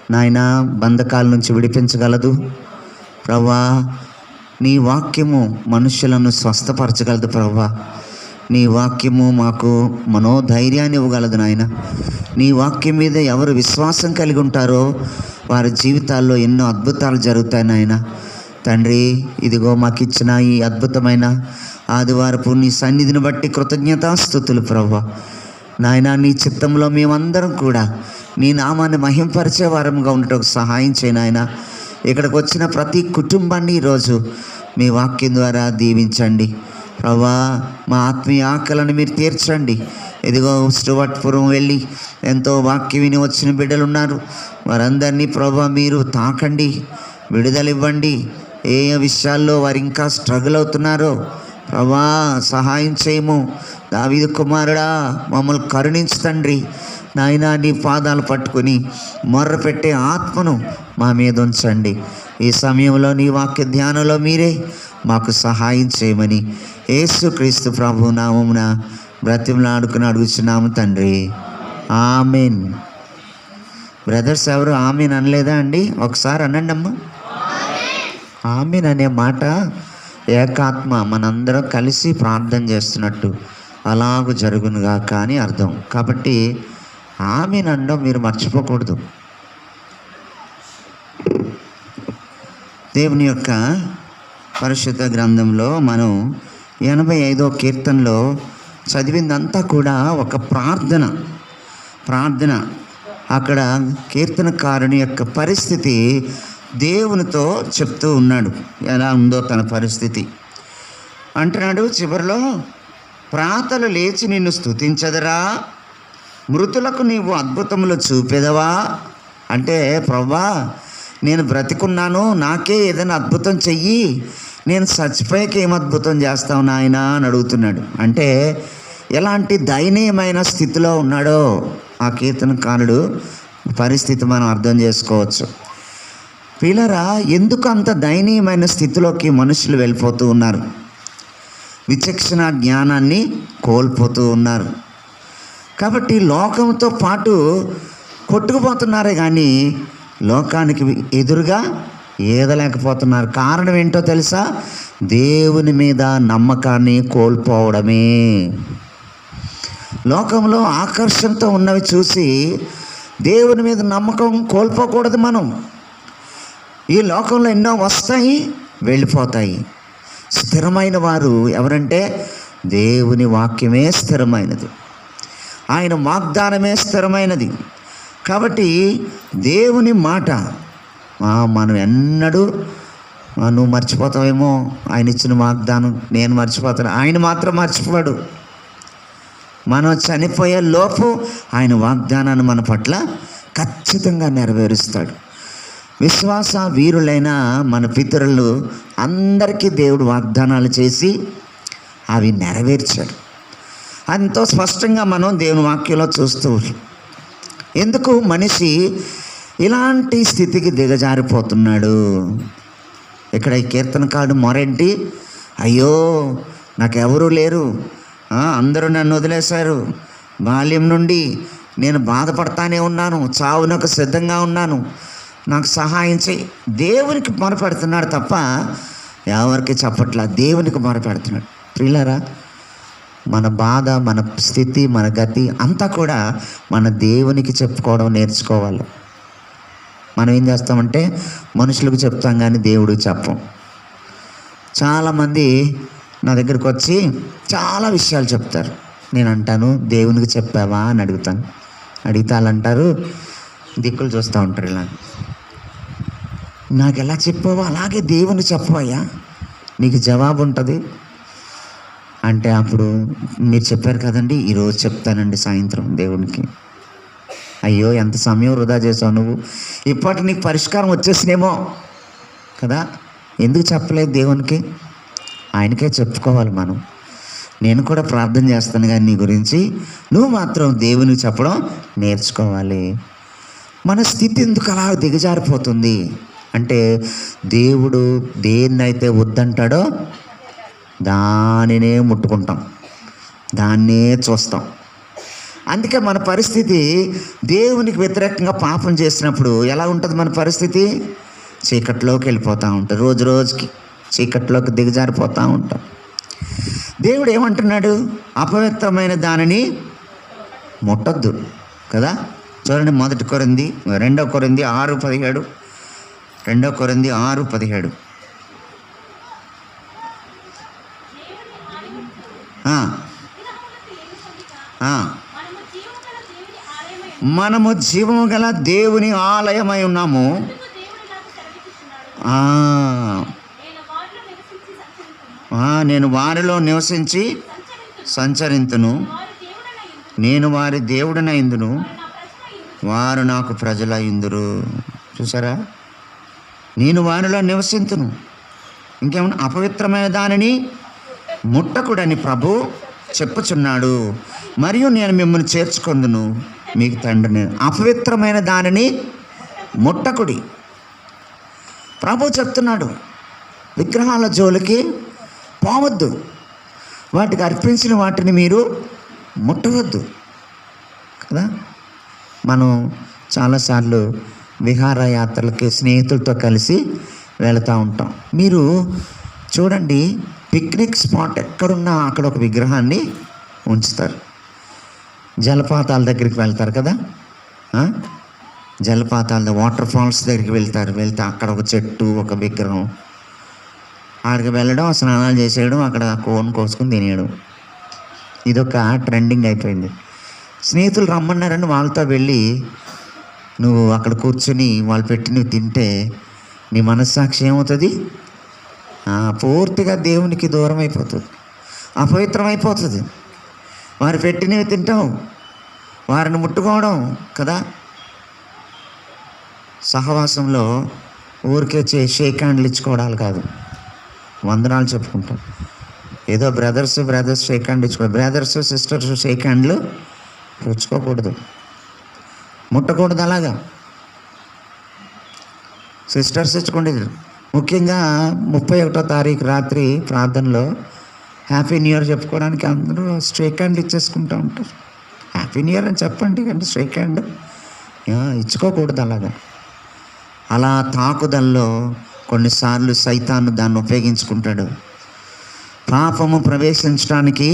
నాయనా బంధకాల నుంచి విడిపించగలదు ప్రభువా. నీ వాక్యము మనుషులను స్వస్థపరచగలదు ప్రభువా. నీ వాక్యము మాకు మనోధైర్యాన్ని ఇవ్వగలదు నాయన. నీ వాక్యం మీద ఎవరు విశ్వాసం కలిగి ఉంటారో వారి జీవితాల్లో ఎన్నో అద్భుతాలు జరుగుతాయి నాయన. తండ్రి, ఇదిగో మాకు ఇచ్చిన ఈ అద్భుతమైన ఆదివారపు నీ సన్నిధిని బట్టి కృతజ్ఞతాస్తుతులు ప్రభువా. నాయన, నీ చిత్తంలో మేమందరం కూడా నీ నామాన్ని మహింపరిచే వారంగా ఉండటం సహాయం చేయి నాయన. ఇక్కడికి వచ్చిన ప్రతి కుటుంబాన్ని ఈరోజు మీ వాక్యం ద్వారా దీవించండి ప్రభువా. మా ఆత్మీయ ఆకలను మీరు తీర్చండి. ఇదిగో స్టువర్ట్పురం వెళ్ళి ఎంతో వాక్యం విని వచ్చిన బిడ్డలు ఉన్నారు. వారందరినీ ప్రభువా మీరు తాకండి, విడుదల ఇవ్వండి. ఏ విషయాల్లో వారు ఇంకా స్ట్రగుల్ అవుతున్నారో ప్రభువా సహాయం చేయము. దావీదు కుమారుడా, మమ్మల్ని కరుణించు తండ్రి. నాయన, నీ పాదాలు పట్టుకుని మొర్ర పెట్టే ఆత్మను మా మీద ఉంచండి. ఈ సమయంలో నీ వాక్య ధ్యానంలో మీరే మాకు సహాయం చేయమని యేసుక్రీస్తు ప్రభు నామమున బ్రతిమలాడుకుని అడుగుచున్నాము తండ్రి, ఆమెన్. బ్రదర్స్ ఎవరు ఆమెన్ అనలేదా అండి? ఒకసారి అనండి అమ్మా. ఆమెన్ అనే మాట ఏకాత్మ మనందరం కలిసి ప్రార్థన చేస్తున్నట్టు అలాగూ జరుగునుగా కానీ అర్థం. కాబట్టి ఆమెన్ అనడం మీరు మర్చిపోకూడదు. దేవుని యొక్క పరిశుద్ధ గ్రంథంలో మనం 85వ కీర్తనలో చదివిందంతా కూడా ఒక ప్రార్థన. అక్కడ కీర్తనకారుని యొక్క పరిస్థితి దేవునితో చెప్తూ ఉన్నాడు. ఎలా ఉందో తన పరిస్థితి అంటున్నాడు. చివరిలో, ప్రాతలు లేచి నిన్ను స్తుతించదరా, మృతులకు నీవు అద్భుతములు చూపెదవా. అంటే ప్రభువా, నేను బ్రతికున్నాను, నాకే ఏదైనా అద్భుతం చెయ్యి, నేను చచ్చిపోయాక ఏం అద్భుతం చేస్తావు నాయన అని అడుగుతున్నాడు. అంటే ఎలాంటి దయనీయమైన స్థితిలో ఉన్నాడో ఆ కీర్తనకారుడు పరిస్థితి మనం అర్థం చేసుకోవచ్చు. పిల్లరా, ఎందుకు అంత దయనీయమైన స్థితిలోకి మనుషులు వెళ్ళిపోతూ ఉన్నారు? విచక్షణ జ్ఞానాన్ని కోల్పోతూ ఉన్నారు. కాబట్టి లోకంతో పాటు కొట్టుకుపోతున్నారే కానీ లోకానికి ఎదురుగా ఏదలేకపోతున్నారు. కారణం ఏంటో తెలుసా? దేవుని మీద నమ్మకాన్ని కోల్పోవడమే. లోకంలో ఆకర్షణతో ఉన్నవి చూసి దేవుని మీద నమ్మకం కోల్పోకూడదు మనం. ఈ లోకంలో ఎన్నో వస్తాయి, వెళ్ళిపోతాయి. స్థిరమైన వారు ఎవరంటే దేవుని వాక్యమే స్థిరమైనది, ఆయన వాగ్దానమే స్థిరమైనది. కాబట్టి దేవుని మాట మనం ఎన్నడూ నువ్వు మర్చిపోతావేమో, ఆయన ఇచ్చిన వాగ్దానం నేను మర్చిపోతాను, ఆయన మాత్రం మర్చిపోడు. మనం చనిపోయే లోపు ఆయన వాగ్దానాన్ని మన పట్ల ఖచ్చితంగా నెరవేరుస్తాడు. విశ్వాస వీరులైన మన పితరులు అందరికీ దేవుడు వాగ్దానాలు చేసి అవి నెరవేర్చాడు. ఎంతో స్పష్టంగా మనం దేవుని వాక్యంలో చూస్తూ. ఎందుకు మనిషి ఇలాంటి స్థితికి దిగజారిపోతున్నాడు? ఇక్కడ ఈ కీర్తనకారుడు మొరేంటి? అయ్యో, నాకెవరూ లేరు, అందరూ నన్ను వదిలేశారు, బాల్యం నుండి నేను బాధపడతానే ఉన్నాను, చావునకు సిద్ధంగా ఉన్నాను, నాకు సహాయం చేయి. దేవునికి మొరపెడుతున్నాడు తప్ప ఎవరికి చెప్పట్లా, దేవునికి మొరపెడుతున్నాడు. ప్రియులారా, మన బాధ, మన స్థితి, మన గతి అంతా కూడా మన దేవునికి చెప్పుకోవడం నేర్చుకోవాలి. మనం ఏం చేస్తామంటే మనుషులకు చెప్తాం కానీ దేవుడికి చెప్పం. చాలామంది నా దగ్గరికి వచ్చి చాలా విషయాలు చెప్తారు. నేను అంటాను, దేవునికి చెప్పావా అని అడుగుతాను. అడిగితే వాళ్ళు అంటారు, దిక్కులు చూస్తూ ఉంటారు ఇలా, నాకు ఎలా చెప్పావో అలాగే దేవుని చెప్పవయ్యా, నీకు జవాబు ఉంటుంది అంటే. అప్పుడు మీరు చెప్పారు కదండి, ఈరోజు చెప్తానండి సాయంత్రం దేవునికి. అయ్యో, ఎంత సమయం వృధా చేసావు నువ్వు, ఇప్పటికి నీకు పరిష్కారం వచ్చేసినేమో కదా, ఎందుకు చెప్పలేదు దేవునికి? ఆయనకే చెప్పుకోవాలి మనం. నేను కూడా ప్రార్థన చేస్తాను కానీ నీ గురించి, నువ్వు మాత్రం దేవునికి చెప్పడం నేర్చుకోవాలి. మన స్థితి ఎందుకు అలా దిగజారిపోతుంది అంటే, దేవుడు దేన్నైతే వద్దంటాడో దానినే ముట్టుకుంటాం, దాన్నే చూస్తాం. అందుకే మన పరిస్థితి దేవునికి వ్యతిరేకంగా పాపం చేసినప్పుడు ఎలా ఉంటుంది మన పరిస్థితి? చీకట్లోకి వెళ్ళిపోతూ ఉంటుంది, రోజు రోజుకి చీకట్లోకి దిగజారిపోతూ ఉంటాం. దేవుడు ఏమంటున్నాడు? అపవిత్రమైన దానిని ముట్టొద్దు కదా. చూడండి, 2 కొరింథీ 6:17, 2 కొరింథీ 6:17. మనము జీవము గల దేవుని ఆలయమై ఉన్నాము. నేను వారిలో నివసించి సంచరింతును, నేను వారి దేవుడనైందును, వారు నాకు ప్రజలైందురు. చూసారా? నేను వారిలో నివసింతును. ఇంకేమన్నా? అపవిత్రమైన దానిని ముట్టకుడని ప్రభు చెప్పుచున్నాడు, మరియు నేను మిమ్మల్ని చేర్చుకొందును, మీకు తండ్రిని. అపవిత్రమైన దానిని ముట్టకుడి. ప్రభు చెప్తున్నాడు, విగ్రహాల జోలికి పోవద్దు, వాటికి అర్పించిన వాటిని మీరు ముట్టవద్దు కదా. మనం చాలాసార్లు విహారయాత్రలకి స్నేహితులతో కలిసి వెళుతూ ఉంటాం. మీరు చూడండి, పిక్నిక్ స్పాట్ ఎక్కడున్నా అక్కడ ఒక విగ్రహాన్ని ఉంచుతారు. జలపాతాల దగ్గరికి వెళ్తారు కదా, జలపాతాల వాటర్ ఫాల్స్ దగ్గరికి వెళ్తే అక్కడ ఒక చెట్టు, ఒక విగ్రహం, ఆడికి వెళ్ళడం, స్నానాలు చేసేయడం, అక్కడ కోన్ కోసుకుని తినేయడం, ఇదొక ట్రెండింగ్ అయిపోయింది. స్నేహితులు రమ్మన్నారని వాళ్ళతో వెళ్ళి నువ్వు అక్కడ కూర్చొని వాళ్ళు పెట్టి నువ్వు తింటే నీ మనస్సాక్షి ఏమవుతుంది? పూర్తిగా దేవునికి దూరం అయిపోతుంది, అపవిత్రం అయిపోతుంది. వారు పెట్టినవి తింటాం, వారిని ముట్టుకోవడం కదా. సహవాసంలో ఊరికే షేక్ హ్యాండ్లు ఇచ్చుకోవడాలు కాదు, వందనాలు చెప్పుకుంటాం. ఏదో బ్రదర్స్ షేక్ హ్యాండ్ ఇచ్చుకోవడం, బ్రదర్స్ సిస్టర్స్ షేక్ హ్యాండ్లు పుచ్చుకోకూడదు, ముట్టకూడదు. అలాగా సిస్టర్స్ ఇచ్చుకోండి. ముఖ్యంగా 31వ తారీఖు రాత్రి ప్రార్థనలో హ్యాపీ న్యూ ఇయర్ చెప్పుకోవడానికి అందరూ షేక్ హ్యాండ్ ఇచ్చేసుకుంటూ ఉంటారు. హ్యాపీ న్యూ ఇయర్ అని చెప్పండి, కానీ షేక్ హ్యాండ్ ఇచ్చుకోకూడదు. అలా తాకుదల్లో కొన్నిసార్లు సైతాను దాన్ని ఉపయోగించుకుంటాడు. పాపము ప్రవేశించడానికి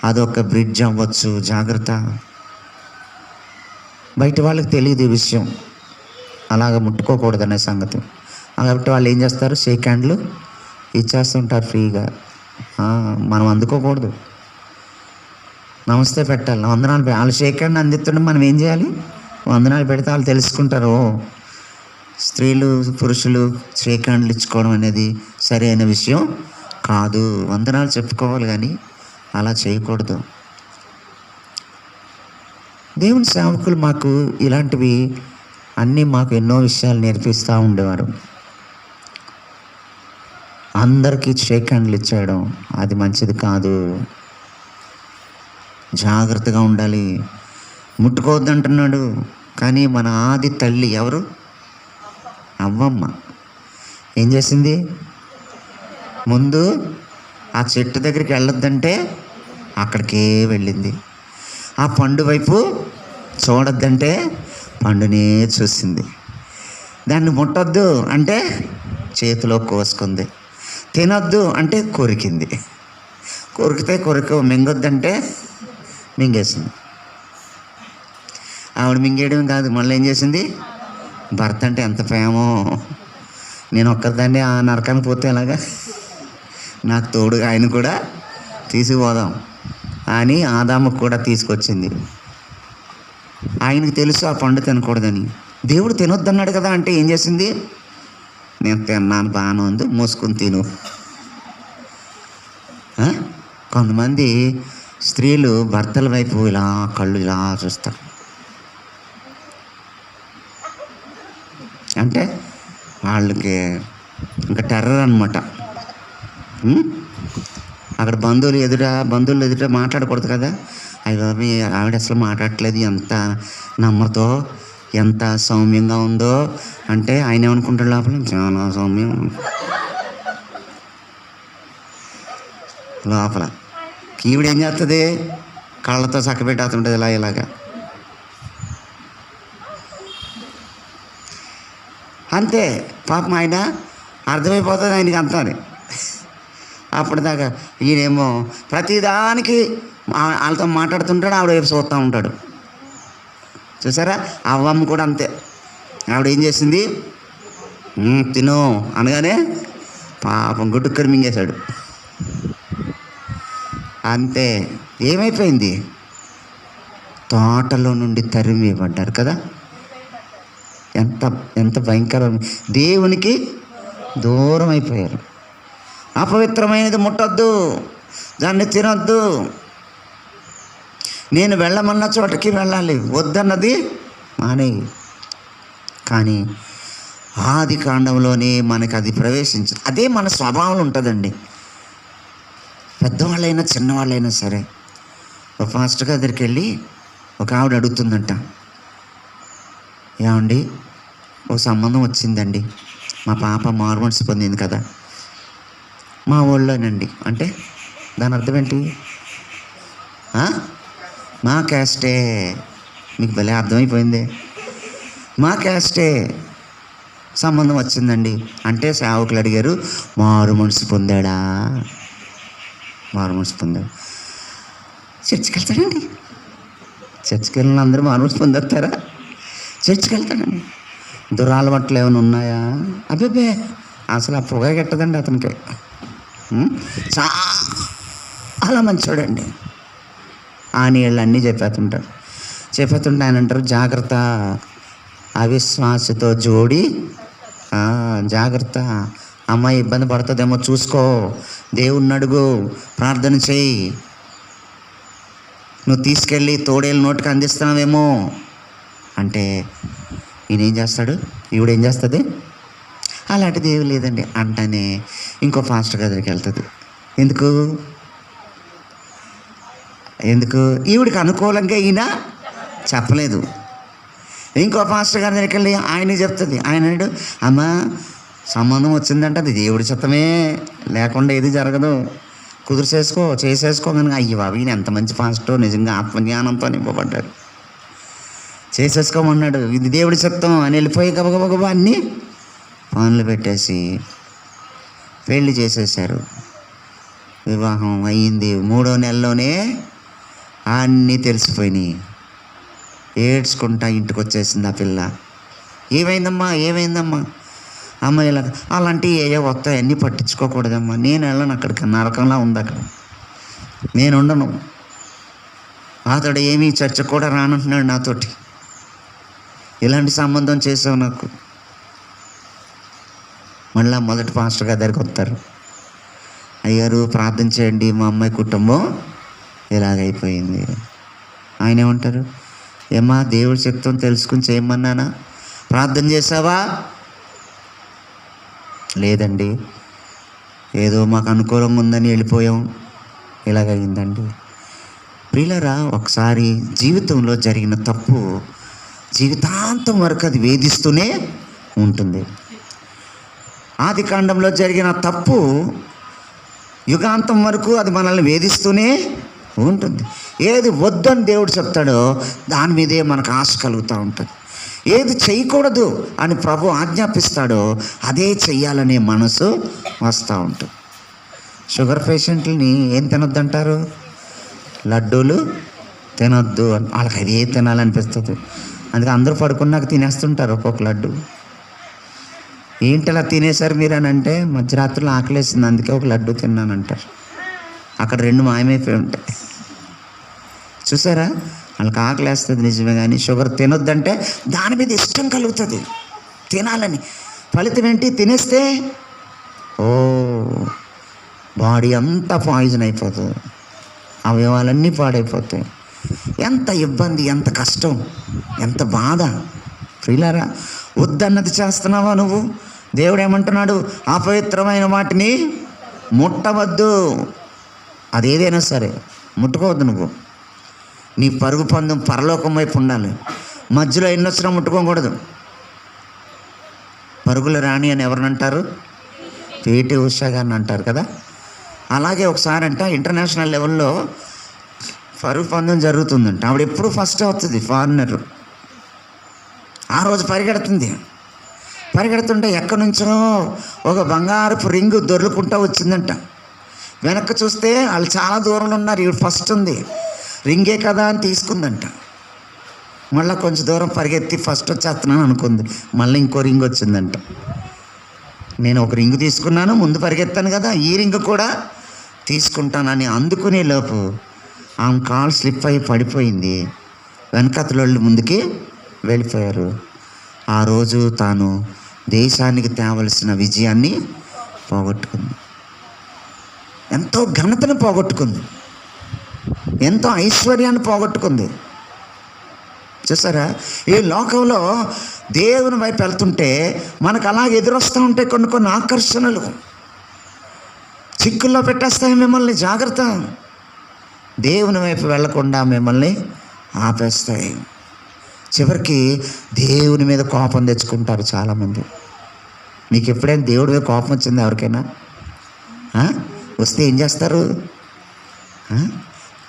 అదొక బ్రిడ్జ్ అవ్వచ్చు, జాగ్రత్త. బయట వాళ్ళకి తెలియదు ఈ విషయం, అలాగ ముట్టుకోకూడదనే సంగతి. కాబట్టి వాళ్ళు ఏం చేస్తారు? షేక్ హ్యాండ్లు ఇచ్చేస్తుంటారు ఫ్రీగా. మనం అందుకోకూడదు, నమస్తే పెట్టాలి, వందనాలు. వాళ్ళు షేక్ హ్యాండ్ అందిస్తుంటే మనం ఏం చేయాలి? వందనాలు పెడితే వాళ్ళు తెలుసుకుంటారు, స్త్రీలు పురుషులు షేక్ హ్యాండ్లు ఇచ్చుకోవడం అనేది సరైన విషయం కాదు. వందనాలు చెప్పుకోవాలి, కానీ అలా చేయకూడదు. దేవుని సేవకులు మాకు ఇలాంటివి అన్నీ మాకు ఎన్నో విషయాలు నేర్పిస్తూ ఉండేవారు. అందరికీ షేక్ హ్యాండ్లు ఇచ్చేయడం అది మంచిది కాదు, జాగ్రత్తగా ఉండాలి. ముట్టుకోవద్దు అంటున్నాడు, కానీ మన ఆది తల్లి ఎవరు? అవ్వమ్మ ఏం చేసింది? ముందు ఆ చెట్టు దగ్గరికి వెళ్ళొద్దంటే అక్కడికే వెళ్ళింది. ఆ పండు వైపు చూడొద్దంటే పండునే చూసింది. దాన్ని ముట్టొద్దు అంటే చేతిలో కోసుకుంది. తినొద్దు అంటే కొరికింది. కొరికితే మింగొద్దంటే మింగేసింది. ఆవిడ మింగేయడం కాదు, మళ్ళీ ఏం చేసింది? భర్త అంటే ఎంత ప్రేమో, నేను ఒక్కదాన్ని ఆ నరకానికి పోతే ఎలాగా, నాకు తోడుగా ఆయన కూడా తీసుకుపోదాం అని ఆదాముకు కూడా తీసుకొచ్చింది. ఆయనకు తెలుసు ఆ పండు తినకూడదని. దేవుడు తినొద్దన్నాడు కదా, అంటే ఏం చేసింది? నేను తిన్నాను, బాగానే ఉంది, మూసుకొని తిను. కొంతమంది స్త్రీలు భర్తల వైపు ఇలా కళ్ళు ఇలా చూస్తారు, అంటే వాళ్ళకి ఇంకా టెర్రర్ అనమాట. అక్కడ బంధువులు ఎదుట మాట్లాడకూడదు కదా. అయ్యో ఆవిడ అసలు మాట్లాడట్లేదు, ఎంత నమ్మతో ఎంత సౌమ్యంగా ఉందో అంటే ఆయన ఏమనుకుంటాడు లోపల? చాలా సౌమ్యం లోపల. ఈవిడ ఏం చేస్తుంది? కళ్ళతో చక్కబెట్టేస్తుంటుంది ఇలాగా. అంతే పాపం ఆయన అర్థమైపోతుంది ఆయనకి అంతా. అప్పటిదాకా ఈయనేమో ప్రతిదానికి వాళ్ళతో మాట్లాడుతుంటాడు, ఆవిడ వైపు చూస్తూ ఉంటాడు. చూసారా, అవ్వమ్మ కూడా అంతే. ఆవిడ ఏం చేసింది, తిను అనగానే పాపం గుడ్డుక్కడి మింగేశాడు. అంతే, ఏమైపోయింది, తోటలో నుండి తరిమి ఇవ్వడ్డారు కదా. ఎంత ఎంత భయంకరం, దేవునికి దూరం అయిపోయారు. అపవిత్రమైనది ముట్టొద్దు, దాన్ని తినొద్దు. నేను వెళ్ళమన్న చోటకి వెళ్ళాలి, వద్దన్నది మానేయి. కానీ ఆది కాండంలోనే మనకి అది ప్రవేశించదు. అదే మన స్వభావం ఉంటుందండి. పెద్దవాళ్ళైనా చిన్నవాళ్ళైనా సరే. ఒక ఫాస్టర్ దగ్గరికి వెళ్ళి ఒక ఆవిడ అడుగుతుందంట, ఏమండి ఓ సంబంధం వచ్చిందండి, మా పాప మార్మోన్స్ పొందింది కదా, మా ఊళ్ళోనండి. అంటే దాని అర్థం ఏంటి, మా క్యాస్టే. మీకు భలే అర్థమైపోయింది, మా క్యాస్టే సంబంధం వచ్చిందండి. అంటే సేవకులు అడిగారు, మారు మనసు పొందాడా? మారు మనసు పొందాడు. చర్చికి వెళ్తాడండి. చర్చికి వెళ్ళిన అందరూ మారు మనసు పొందేస్తారా? చర్చికి వెళ్తాడండి. దురాలవాట్లు ఏమైనా ఉన్నాయా? అబ్బే అసలు ఆ పొగ కెట్టదండి అతనికి. చాలా మంచోడండి. నీళ్ళు అన్నీ చెప్పేస్తుంటే ఆయన అంటారు, జాగ్రత్త, అవిశ్వాసతో జోడి జాగ్రత్త, అమ్మాయి ఇబ్బంది పడుతుందేమో చూసుకో, దేవుణ్ణి అడుగు, ప్రార్థన చేయి, నువ్వు తీసుకెళ్ళి తోడేళ్ళ నోటికి అందిస్తున్నావేమో అంటే ఈయనేం చేస్తాడు, ఈవిడేం చేస్తుంది, అలాంటిది ఏమి లేదండి అంటనే ఇంకో ఫాస్టర్ దగ్గరికి వెళ్తుంది. ఎందుకు ఈవిడికి అనుకూలంగా ఈయన చెప్పలేదు. ఇంకో పాస్టర్ గారి దగ్గరికి వెళ్ళి ఆయనకి చెప్తుంది. ఆయన అన్నాడు, అమ్మ సంబంధం వచ్చిందంటే అది దేవుడి చిత్తమే, లేకుండా ఏది జరగదు, చేసేసుకో. కనుక అయ్యి బాబు ఈయన ఎంత మంచి పాస్టర్, నిజంగా ఆత్మజ్ఞానంతో నింపబడ్డాడు, చేసేసుకోమన్నాడు, ఇది దేవుడి చిత్తం అని వెళ్ళిపోయి గబగబా అన్నీ పనులు పెట్టేసి పెళ్ళి చేసేసారు. వివాహం అయ్యింది. 3వ నెలలోనే అన్నీ తెలిసిపోయినాయి. ఏడ్చుకుంటా ఇంటికి వచ్చేసింది ఆ పిల్ల. ఏమైందమ్మా అమ్మ ఇలా అలాంటివి ఏవో వస్తాయి, అన్నీ పట్టించుకోకూడదమ్మా, నేను వెళ్ళను అక్కడికి, నరకంలా ఉంది అక్కడ, నేను ఉండను, అతడు ఏమీ చర్చ కూడా రానంటున్నాడు నాతోటి, ఇలాంటి సంబంధం చేసావు నాకు. మళ్ళీ మొదటి పాస్టర్ గారి దగ్గరికి వస్తారు. అయ్యారు ప్రార్థన చేయండి, మా అమ్మాయి కుటుంబం ఇలాగైపోయింది. ఆయన ఏమంటారు, ఏమా దేవుడి చిత్తం తెలుసుకుని చేయమన్నానా, ప్రార్థన చేసావా? లేదండి, ఏదో మాకు అనుకూలంగా ఉందని వెళ్ళిపోయాం, ఇలాగయిందండి. ప్రియులారా, ఒకసారి జీవితంలో జరిగిన తప్పు జీవితాంతం వరకు అది వేధిస్తూనే ఉంటుంది. ఆది కాండంలో జరిగిన తప్పు యుగాంతం వరకు అది మనల్ని వేధిస్తూనే ఉంటుంది. ఏది వద్దని దేవుడు చెప్తాడో దాని మీదే మనకు ఆశ కలుగుతూ ఉంటుంది. ఏది చేయకూడదు అని ప్రభు ఆజ్ఞాపిస్తాడో అదే చెయ్యాలనే మనసు వస్తూ ఉంటుంది. షుగర్ పేషెంట్లని ఏం తినొద్దు అంటారు, లడ్డూలు తినొద్దు, వాళ్ళకి అదే తినాలనిపిస్తుంది. అందుకే అందరూ పడుకున్నాక తినేస్తుంటారు ఒక్కొక్క లడ్డు. ఏంటి అలా తినేశారు మీరు అని అంటే, మధ్యరాత్రిలో ఆకలేసింది అందుకే ఒక లడ్డు తిన్నానంటారు. అక్కడ 2 మాయమైపోయి ఉంటాయి. చూసారా, వాళ్ళకి ఆకలేస్తుంది నిజమే, కానీ షుగర్ తినొద్దంటే దాని మీద ఇష్టం కలుగుతుంది తినాలని. ఫలితం ఏంటి, తినేస్తే బాడీ అంతా పాయిజన్ అయిపోతుంది, అవయవాలన్నీ పాడైపోతాయి. ఎంత ఇబ్బంది, ఎంత కష్టం, ఎంత బాధ. ప్రియులారా, వద్దన్నది చేస్తున్నావా నువ్వు? దేవుడు ఏమంటున్నాడు, అపవిత్రమైన వాటిని ముట్టవద్దు. అదేదైనా సరే ముట్టుకోవద్దు. నువ్వు నీ పరుగు పందెం పరలోకం వైపు ఉండాలి. మధ్యలో ఎన్నొచ్చినా ముట్టుకోకూడదు. పరుగుల రాణి అని ఎవరినంటారు, పిటి ఉషా గారిని అంటారు కదా. అలాగే ఒకసారి ఇంటర్నేషనల్ లెవెల్లో పరుగు పందెం జరుగుతుందంట. ఆవిడ ఎప్పుడు ఫస్ట్ అవుతుంది, ఫారినర్. ఆ రోజు పరిగెడుతుంటే ఎక్కడి నుంచో ఒక బంగారపు రింగు దొర్లుకుంటూ వచ్చిందంట. వెనక్కి చూస్తే వాళ్ళు చాలా దూరంలో ఉన్నారు, ఇవి ఫస్ట్ ఉంది, రింగే కదా అని తీసుకుందంట. మళ్ళీ కొంచెం దూరం పరిగెత్తి ఫస్ట్ వచ్చేస్తున్నాను అనుకుంది, మళ్ళీ ఇంకో రింగ్ వచ్చిందంట. నేను ఒక రింగు తీసుకున్నాను, ముందు పరిగెత్తాను కదా, ఈ రింగు కూడా తీసుకుంటానని అందుకునే లోపు ఆమె కాలు స్లిప్ అయ్యి పడిపోయింది. వెనకతలోళ్ళు ముందుకి వెళ్ళిపోయారు. ఆ రోజు తాను దేశానికి తేవలసిన విజయాన్ని పోగొట్టుకుంది, ఎంతో ఘనతను పోగొట్టుకుంది, ఎంతో ఐశ్వర్యాన్ని పోగొట్టుకుంది. చూసారా, ఈ లోకంలో దేవుని వైపు వెళ్తుంటే మనకు అలాగే ఎదురొస్తూ ఉంటాయి కొన్ని ఆకర్షణలు, చిక్కుల్లో పెట్టేస్తాయి మిమ్మల్ని. జాగ్రత్త, దేవుని వైపు వెళ్లకుండా మిమ్మల్ని ఆపేస్తాయి. చివరికి దేవుని మీద కోపం తెచ్చుకుంటారు చాలామంది. మీకు ఎప్పుడైనా దేవుడి మీద కోపం వచ్చింది ఎవరికైనా? వస్తే ఏం చేస్తారు?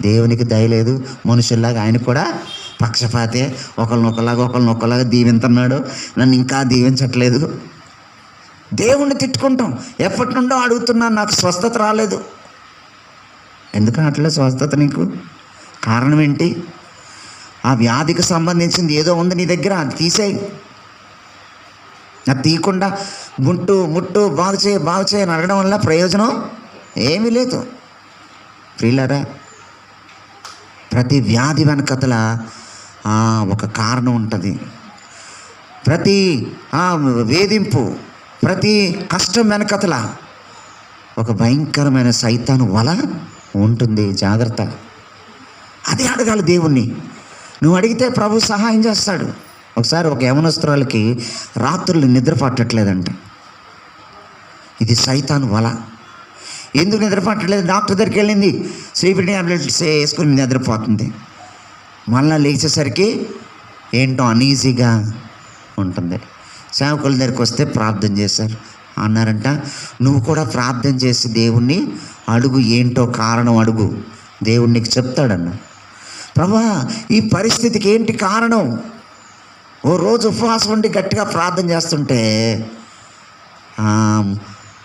దేవునికి దయ లేదు, మనుషుల్లాగా ఆయన కూడా పక్షపాతే, ఒకళ్ళనొకలాగా దీవింతున్నాడు, నన్ను ఇంకా దీవించట్లేదు. దేవుణ్ణి తిట్టుకుంటాం. ఎప్పటి నుండో అడుగుతున్నాను, నాకు స్వస్థత రాలేదు. ఎందుకు అట్లా స్వస్థత నీకు? కారణం ఏంటి? ఆ వ్యాధికి సంబంధించింది ఏదో ఉంది నీ దగ్గర, అది తీసేయి. అది తీయకుండా ముట్టు బాగు చేయి అని అడగడం వల్ల ప్రయోజనం ఏమీ లేదు. ప్రియులారా, ప్రతి వ్యాధి వెనకతల ఒక కారణం ఉంటుంది. ప్రతి వేధింపు, ప్రతి కష్టం వెనకతల ఒక భయంకరమైన సైతాను వల ఉంటుంది. జాగ్రత్త. అదే అడగాలి దేవుణ్ణి. నువ్వు అడిగితే ప్రభు సహాయం చేస్తాడు. ఒకసారి ఒక యవనస్తురాలకి రాత్రులు నిద్ర పట్టట్లేదంట. ఇది సైతాను వల. ఎందుకు నిద్ర పట్టట్లేదు? డాక్టర్ దగ్గరికి వెళ్ళింది, స్లీపింగ్ ట్యాబ్లెట్స్ వేసుకుని నిద్రపోతుంది. మళ్ళీ లేచేసరికి ఏంటో అనీజీగా ఉంటుంది. సేవకుల దగ్గరికి వస్తే ప్రార్థన చేశారు, అన్నారంట, నువ్వు కూడా ప్రార్థన చేసి దేవుణ్ణి అడుగు, ఏంటో కారణం అడుగు, దేవుడు నీకు చెప్తాడన్న. ప్రభా, ఈ పరిస్థితికి ఏంటి కారణం? ఓ రోజు ఉపవాసం ఉండి గట్టిగా ప్రార్థన చేస్తుంటే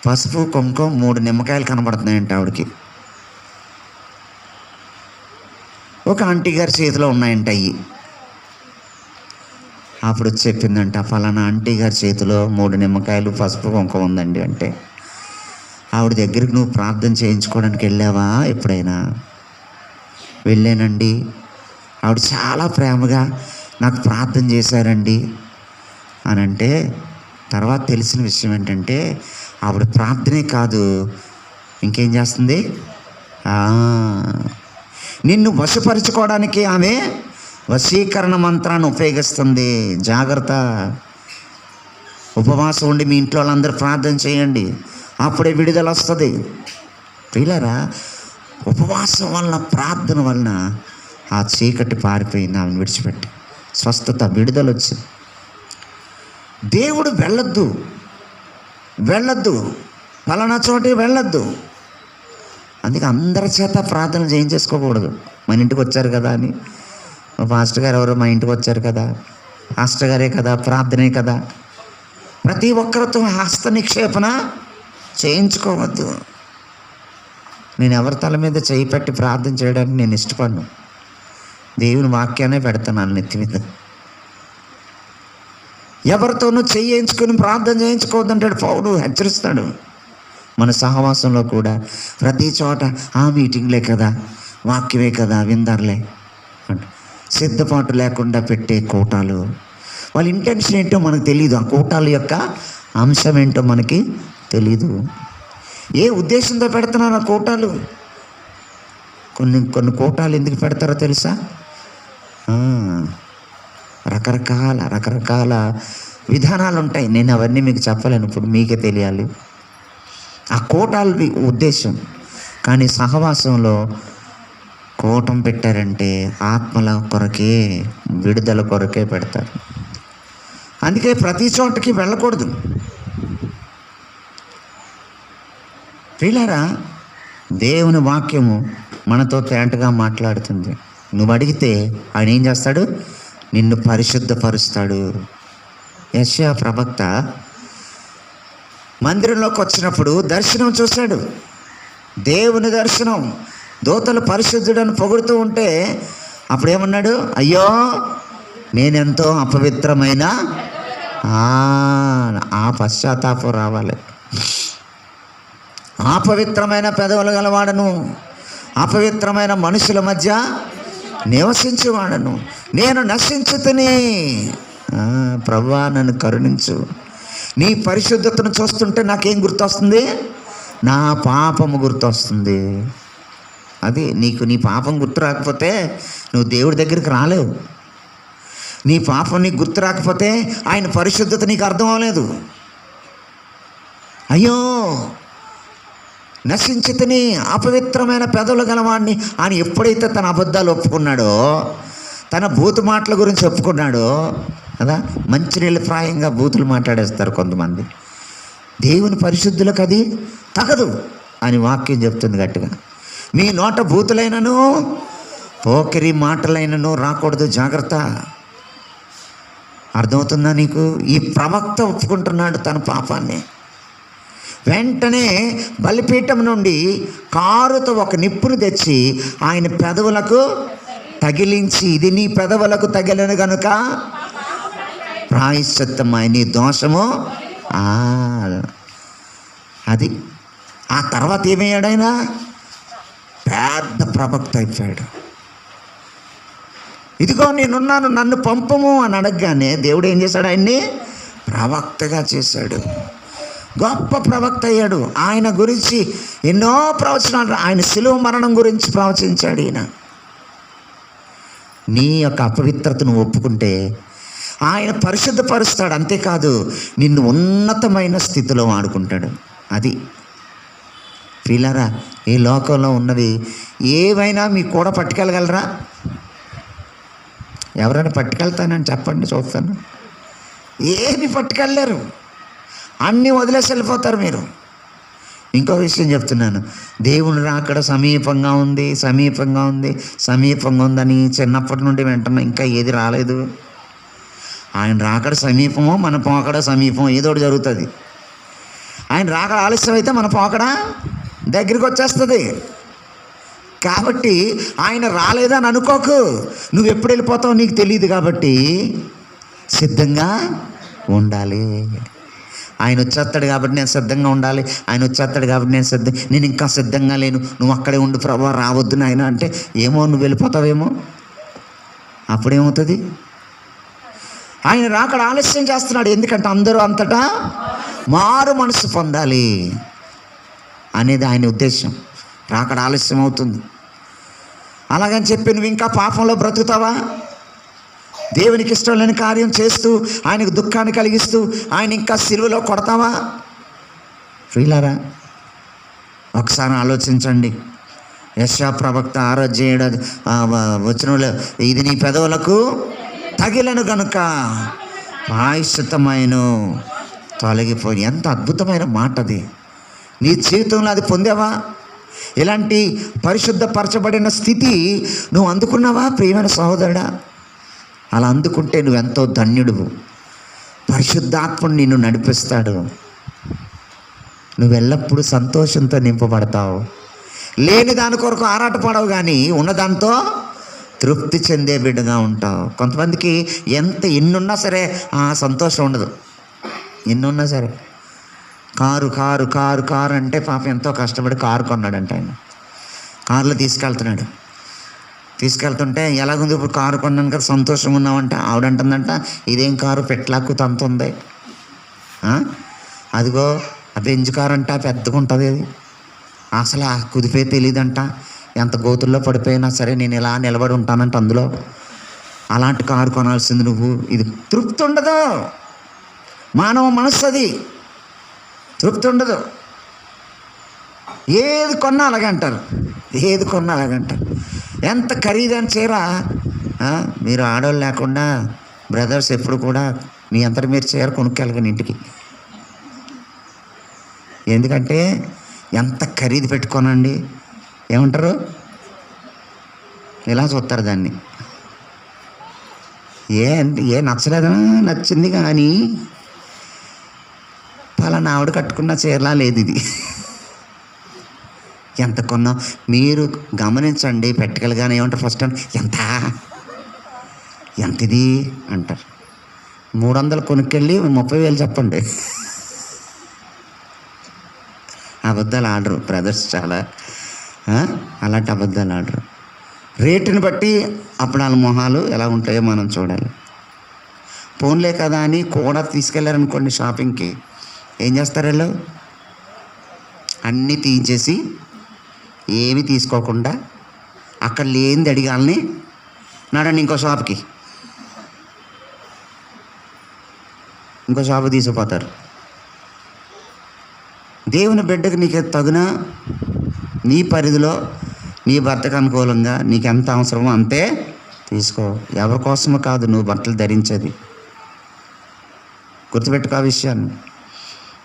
పసుపు కుంకుమ 3 నిమ్మకాయలు కనబడుతున్నాయంట ఆవిడకి. ఒక ఆంటీ గారి చేతిలో ఉన్నాయంట అయ్యి. అప్పుడు చెప్పిందంట, ఫలానా ఆంటీ గారి చేతిలో 3 నిమ్మకాయలు పసుపు కుంకుమ ఉందండి అంటే. ఆవిడ దగ్గరికి నువ్వు ప్రార్థన చేయించుకోవడానికి వెళ్ళావా ఎప్పుడైనా? వెళ్ళానండి. ఆవిడ చాలా ప్రేమగా నాకు ప్రార్థన చేశారండి అని అంటే, తర్వాత తెలిసిన విషయం ఏంటంటే ఆవిడ ప్రార్థనే కాదు, ఇంకేం చేస్తుంది? నిన్ను వశపరుచుకోవడానికి ఆమె వశీకరణ మంత్రాన్ని ఉపయోగిస్తుంది. జాగ్రత్త. ఉపవాసం ఉండి మీ ఇంట్లో వాళ్ళందరూ ప్రార్థన చేయండి, అప్పుడే విడుదల వస్తుంది. ప్రియులారా, ఉపవాసం వలన, ప్రార్థన వలన ఆ చీకటి పారిపోయింది, ఆమెను విడిచిపెట్టి స్వస్థత, విడుదల వచ్చింది. దేవుడు వెళ్ళొద్దు, పలానా చోటి వెళ్ళొద్దు. అందుకే అందరి చేత ప్రార్థన చేయించేసుకోకూడదు. మన ఇంటికి వచ్చారు కదా అని, పాస్టర్ గారు ఎవరో మా ఇంటికి వచ్చారు కదా, పాస్టర్ గారే కదా, ప్రార్థనే కదా, ప్రతి ఒక్కరితో హస్త నిక్షేపణ చేయించుకోవద్దు. నేను ఎవరి తల మీద చేయి పెట్టి ప్రార్థన చేయడానికి నేను ఇష్టపడను. దేవుని వాక్యాన్ని పెడతాను నెత్తి మీద. ఎవరితోనూ చేయించుకుని ప్రార్థన చేయించుకోవద్దంటాడు పౌలు, హెచ్చరిస్తాడు. మన సహవాసంలో కూడా ప్రతి చోట ఆ మీటింగ్లే కదా, వాక్యమే కదా, విందారులే అంటే సిద్ధపాటు లేకుండా పెట్టే కూటాలు, వాళ్ళ ఇంటెన్షన్ ఏంటో మనకు తెలియదు. ఆ కూటాల యొక్క అంశం ఏంటో మనకి తెలీదు. ఏ ఉద్దేశంతో పెడుతున్నారు ఆ కూటాలు? కొన్ని కూటాలు ఎందుకు పెడతారో తెలుసా? రకరకాల విధానాలు ఉంటాయి. నేను అవన్నీ మీకు చెప్పలేను, ఇప్పుడు మీకే తెలియాలి ఆ కూటాల ఉద్దేశం. కానీ సహవాసంలో కూటం పెట్టారంటే ఆత్మల కొరకే, విడుదల కొరకే పెడతారు. అందుకే ప్రతి చోటకి వెళ్ళకూడదు. ప్రియులారా, దేవుని వాక్యము మనతో తేటగా మాట్లాడుతుంది. నువ్వు అడిగితే ఆయన ఏం చేస్తాడు? నిన్ను పరిశుద్ధపరుస్తాడు. యెషయా ప్రవక్త మందిరంలోకి వచ్చినప్పుడు దర్శనం చూశాడు. దేవుని దర్శనం. దూతలు పరిశుద్ధుడని పొగుడుతూ ఉంటే అప్పుడు ఏమన్నాడు? అయ్యో నేనెంతో అపవిత్రమైన ఆ పశ్చాత్తాపం రావాలి. అపవిత్రమైన పెదవులు గలవాడను, అపవిత్రమైన మనుషుల మధ్య నివసించేవాడను, నేను నశించుతని. ప్రభువా నన్ను కరుణించు. నీ పరిశుద్ధతను చూస్తుంటే నాకేం గుర్తొస్తుంది? నా పాపము గుర్తొస్తుంది. అది నీకు నీ పాపం గుర్తు రాకపోతే నువ్వు దేవుడి దగ్గరికి రాలేవు. నీ పాపం నీకు గుర్తు రాకపోతే ఆయన పరిశుద్ధత నీకు అర్థం అవ్వలేదు. అయ్యో నశించితిని, అపవిత్రమైన పెదవులు గలవాడిని అని ఎప్పుడైతే తన అబద్ధాలు ఒప్పుకున్నాడో, తన బూతు మాటల గురించి ఒప్పుకున్నాడో కదా, మంచినీళ్ళు ప్రాయంగా బూతులు మాట్లాడేస్తారు కొంతమంది. దేవుని పరిశుద్ధులకు అది తగదు అని వాక్యం చెప్తుంది గట్టిగా. మీ నోట బూతులైనను పోకిరి మాటలైనను రాకూడదు, జాగ్రత్త. అర్థమవుతుందా నీకు? ఈ ప్రవక్త ఒప్పుకుంటున్నాడు తన పాపాన్ని. వెంటనే బలిపీఠం నుండి కారుతో ఒక నిప్పును తెచ్చి ఆయన పెదవులకు తగిలించి, ఇది నీ పెదవులకు తగిలిన గనుక ప్రాయశ్చిత్తమై నీ దోషము. అది ఆ తర్వాత ఏమయ్యాడు? ఆయన పెద్ద ప్రవక్త అయిపోయాడు. ఇదిగో నేనున్నాను, నన్ను పంపము అని అడగగానే దేవుడు ఏం చేశాడు? ఆయన్ని ప్రవక్తగా చేశాడు. గొప్ప ప్రవక్త అయ్యాడు. ఆయన గురించి ఎన్నో ప్రవచనాలు, ఆయన శిలువ మరణం గురించి ప్రవచించాడు. ఈయన నీ యొక్క అపవిత్రతను ఒప్పుకుంటే ఆయన పరిశుద్ధపరుస్తాడు. అంతేకాదు నిన్ను ఉన్నతమైన స్థితిలో వాడుకుంటాడు. అది పిల్లరా, ఈ లోకంలో ఉన్నవి ఏవైనా మీ కూడా పట్టుకెళ్ళగలరా? ఎవరైనా పట్టుకెళ్తానని చెప్పండి, చూస్తాను. ఏమి పట్టుకెళ్ళలేరు, అన్నీ వదిలేసి వెళ్ళిపోతారు మీరు. ఇంకో విషయం చెప్తున్నాను, దేవుని రాకడ సమీపంగా ఉంది, సమీపంగా ఉంది, సమీపంగా ఉందని చిన్నప్పటి నుండి వెంటనే ఇంకా ఏది రాలేదు. ఆయన రాకడ సమీపమో మన పోకడ సమీపమో ఏదో ఒకటి జరుగుతుంది. ఆయన రాకడ ఆలస్యం అయితే మన పోకడ దగ్గరికి వచ్చేస్తుంది. కాబట్టి ఆయన రాలేదని అనుకోకు. నువ్వు ఎప్పుడు వెళ్ళిపోతావు నీకు తెలియదు. కాబట్టి సిద్ధంగా ఉండాలి. ఆయన వచ్చేస్తాడు కాబట్టి నేను సిద్ధంగా ఉండాలి. ఆయన వచ్చేస్తాడు కాబట్టి నేను ఇంకా సిద్ధంగా లేను. నువ్వు అక్కడే ఉండు ప్రభువా, రావద్దు నాయన అంటే ఏమో నువ్వు వెళ్ళిపోతావేమో. అప్పుడేమవుతుంది? ఆయన రాకడ ఆలస్యం చేస్తున్నాడు. ఎందుకంటే అందరూ అంతటా మారు మనసు పొందాలి అనేది ఆయన ఉద్దేశం. రాకడ ఆలస్యం అవుతుంది. అలాగని చెప్పి నువ్వు ఇంకా పాపంలో బ్రతుకుతావా? దేవునికి ఇష్టం లేని కార్యం చేస్తూ ఆయనకు దుఃఖాన్ని కలిగిస్తూ ఆయన ఇంకా సిలువలో కొడతావా? ప్రియులారా, ఒకసారి ఆలోచించండి. యెషయా ప్రవక్త 6:7 వచనంలో, ఇది నీ పెదవులకు తగిలను గనుక ప్రాయశ్చిత్తమైన తొలగిపోయి. ఎంత అద్భుతమైన మాట అది. నీ జీవితంలో అది పొందావా? ఇలాంటి పరిశుద్ధపరచబడిన స్థితి నువ్వు అందుకున్నావా ప్రియమైన సహోదరుడా? అలా అందుకుంటే నువ్వెంతో ధన్యుడువు. పరిశుద్ధాత్ముడు నిన్ను నడిపిస్తాడు. నువ్వు ఎల్లప్పుడూ సంతోషంతో నింపబడతావు. లేని దాని కొరకు ఆరాటపడవు, కానీ ఉన్నదాంతో తృప్తి చెందే బిడ్డగా ఉంటావు. కొంతమందికి ఎన్నున్నా సరే ఆ సంతోషం ఉండదు. ఎన్నున్నా సరే కారు కారు కారు కారు అంటే పాపం ఎంతో కష్టపడి కారు కొన్నాడంట. ఆయన కారులో తీసుకెళ్తుంటే ఎలాగుంది ఇప్పుడు కారు కొన్నాను కదా సంతోషంగా ఉన్నామంటే ఆవిడంటుందంట, ఇదేం కారు పెట్లాకు తంతుంది, అదిగో ఆ బెంజ్ కారు అంట పెద్దగా ఉంటుంది, అది అసలు ఆ కుదిపే తెలియదంట, ఎంత గోతుల్లో పడిపోయినా సరే నేను ఇలా నిలబడి ఉంటానంట అందులో. అలాంటి కారు కొనాల్సింది నువ్వు. ఇది తృప్తి ఉండదు. మానవ మనస్సు అది తృప్తి ఉండదు. ఏది కొన్నా అలాగంటారు, ఏది కొన్నా అలాగంటారు. ఎంత ఖరీదైన చీర, మీరు ఆడవాళ్ళు లేకుండా బ్రదర్స్ ఎప్పుడు కూడా మీ అంతటి మీరు చీర కొనుక్కెళ్ళగని ఇంటికి. ఎందుకంటే ఎంత ఖరీదు పెట్టుకోనండి, ఏమంటారు, ఇలా చూస్తారు దాన్ని. ఏ నచ్చలేదా? నచ్చింది కానీ పలానా ఆవిడ కట్టుకున్న చీరలా లేదు ఇది. ఎంత కొన్నాం మీరు గమనించండి. పెట్టగలగానే ఏమంటారు ఫస్ట్ ఎంత ఇది అంటారు. 300 కొనుక్కెళ్ళి 30,000 చెప్పండి. అబద్ధాలు ఆడరు బ్రదర్స్, చాలా అలాంటి అబద్ధాలు ఆడరు. రేటుని బట్టి అప్పుడు వాళ్ళ మొహాలు ఎలా ఉంటాయో మనం చూడాలి. ఫోన్లే కదా అని కూడా తీసుకెళ్ళారనుకోండి షాపింగ్కి, ఏం చేస్తారు వీళ్ళు? అన్నీ తీయించేసి ఏమి తీసుకోకుండా అక్కడ లేనిది అడిగాలని నడండి ఇంకో షాప్కి తీసుకుపోతారు. దేవుని బిడ్డకు నీకు తగిన నీ పరిధిలో నీ భర్తకు అనుకూలంగా నీకు ఎంత అవసరమో అంతే తీసుకో. ఎవరి కోసమో కాదు నువ్వు బట్టలు ధరించేది. గుర్తుపెట్టుకో ఆ విషయాన్ని.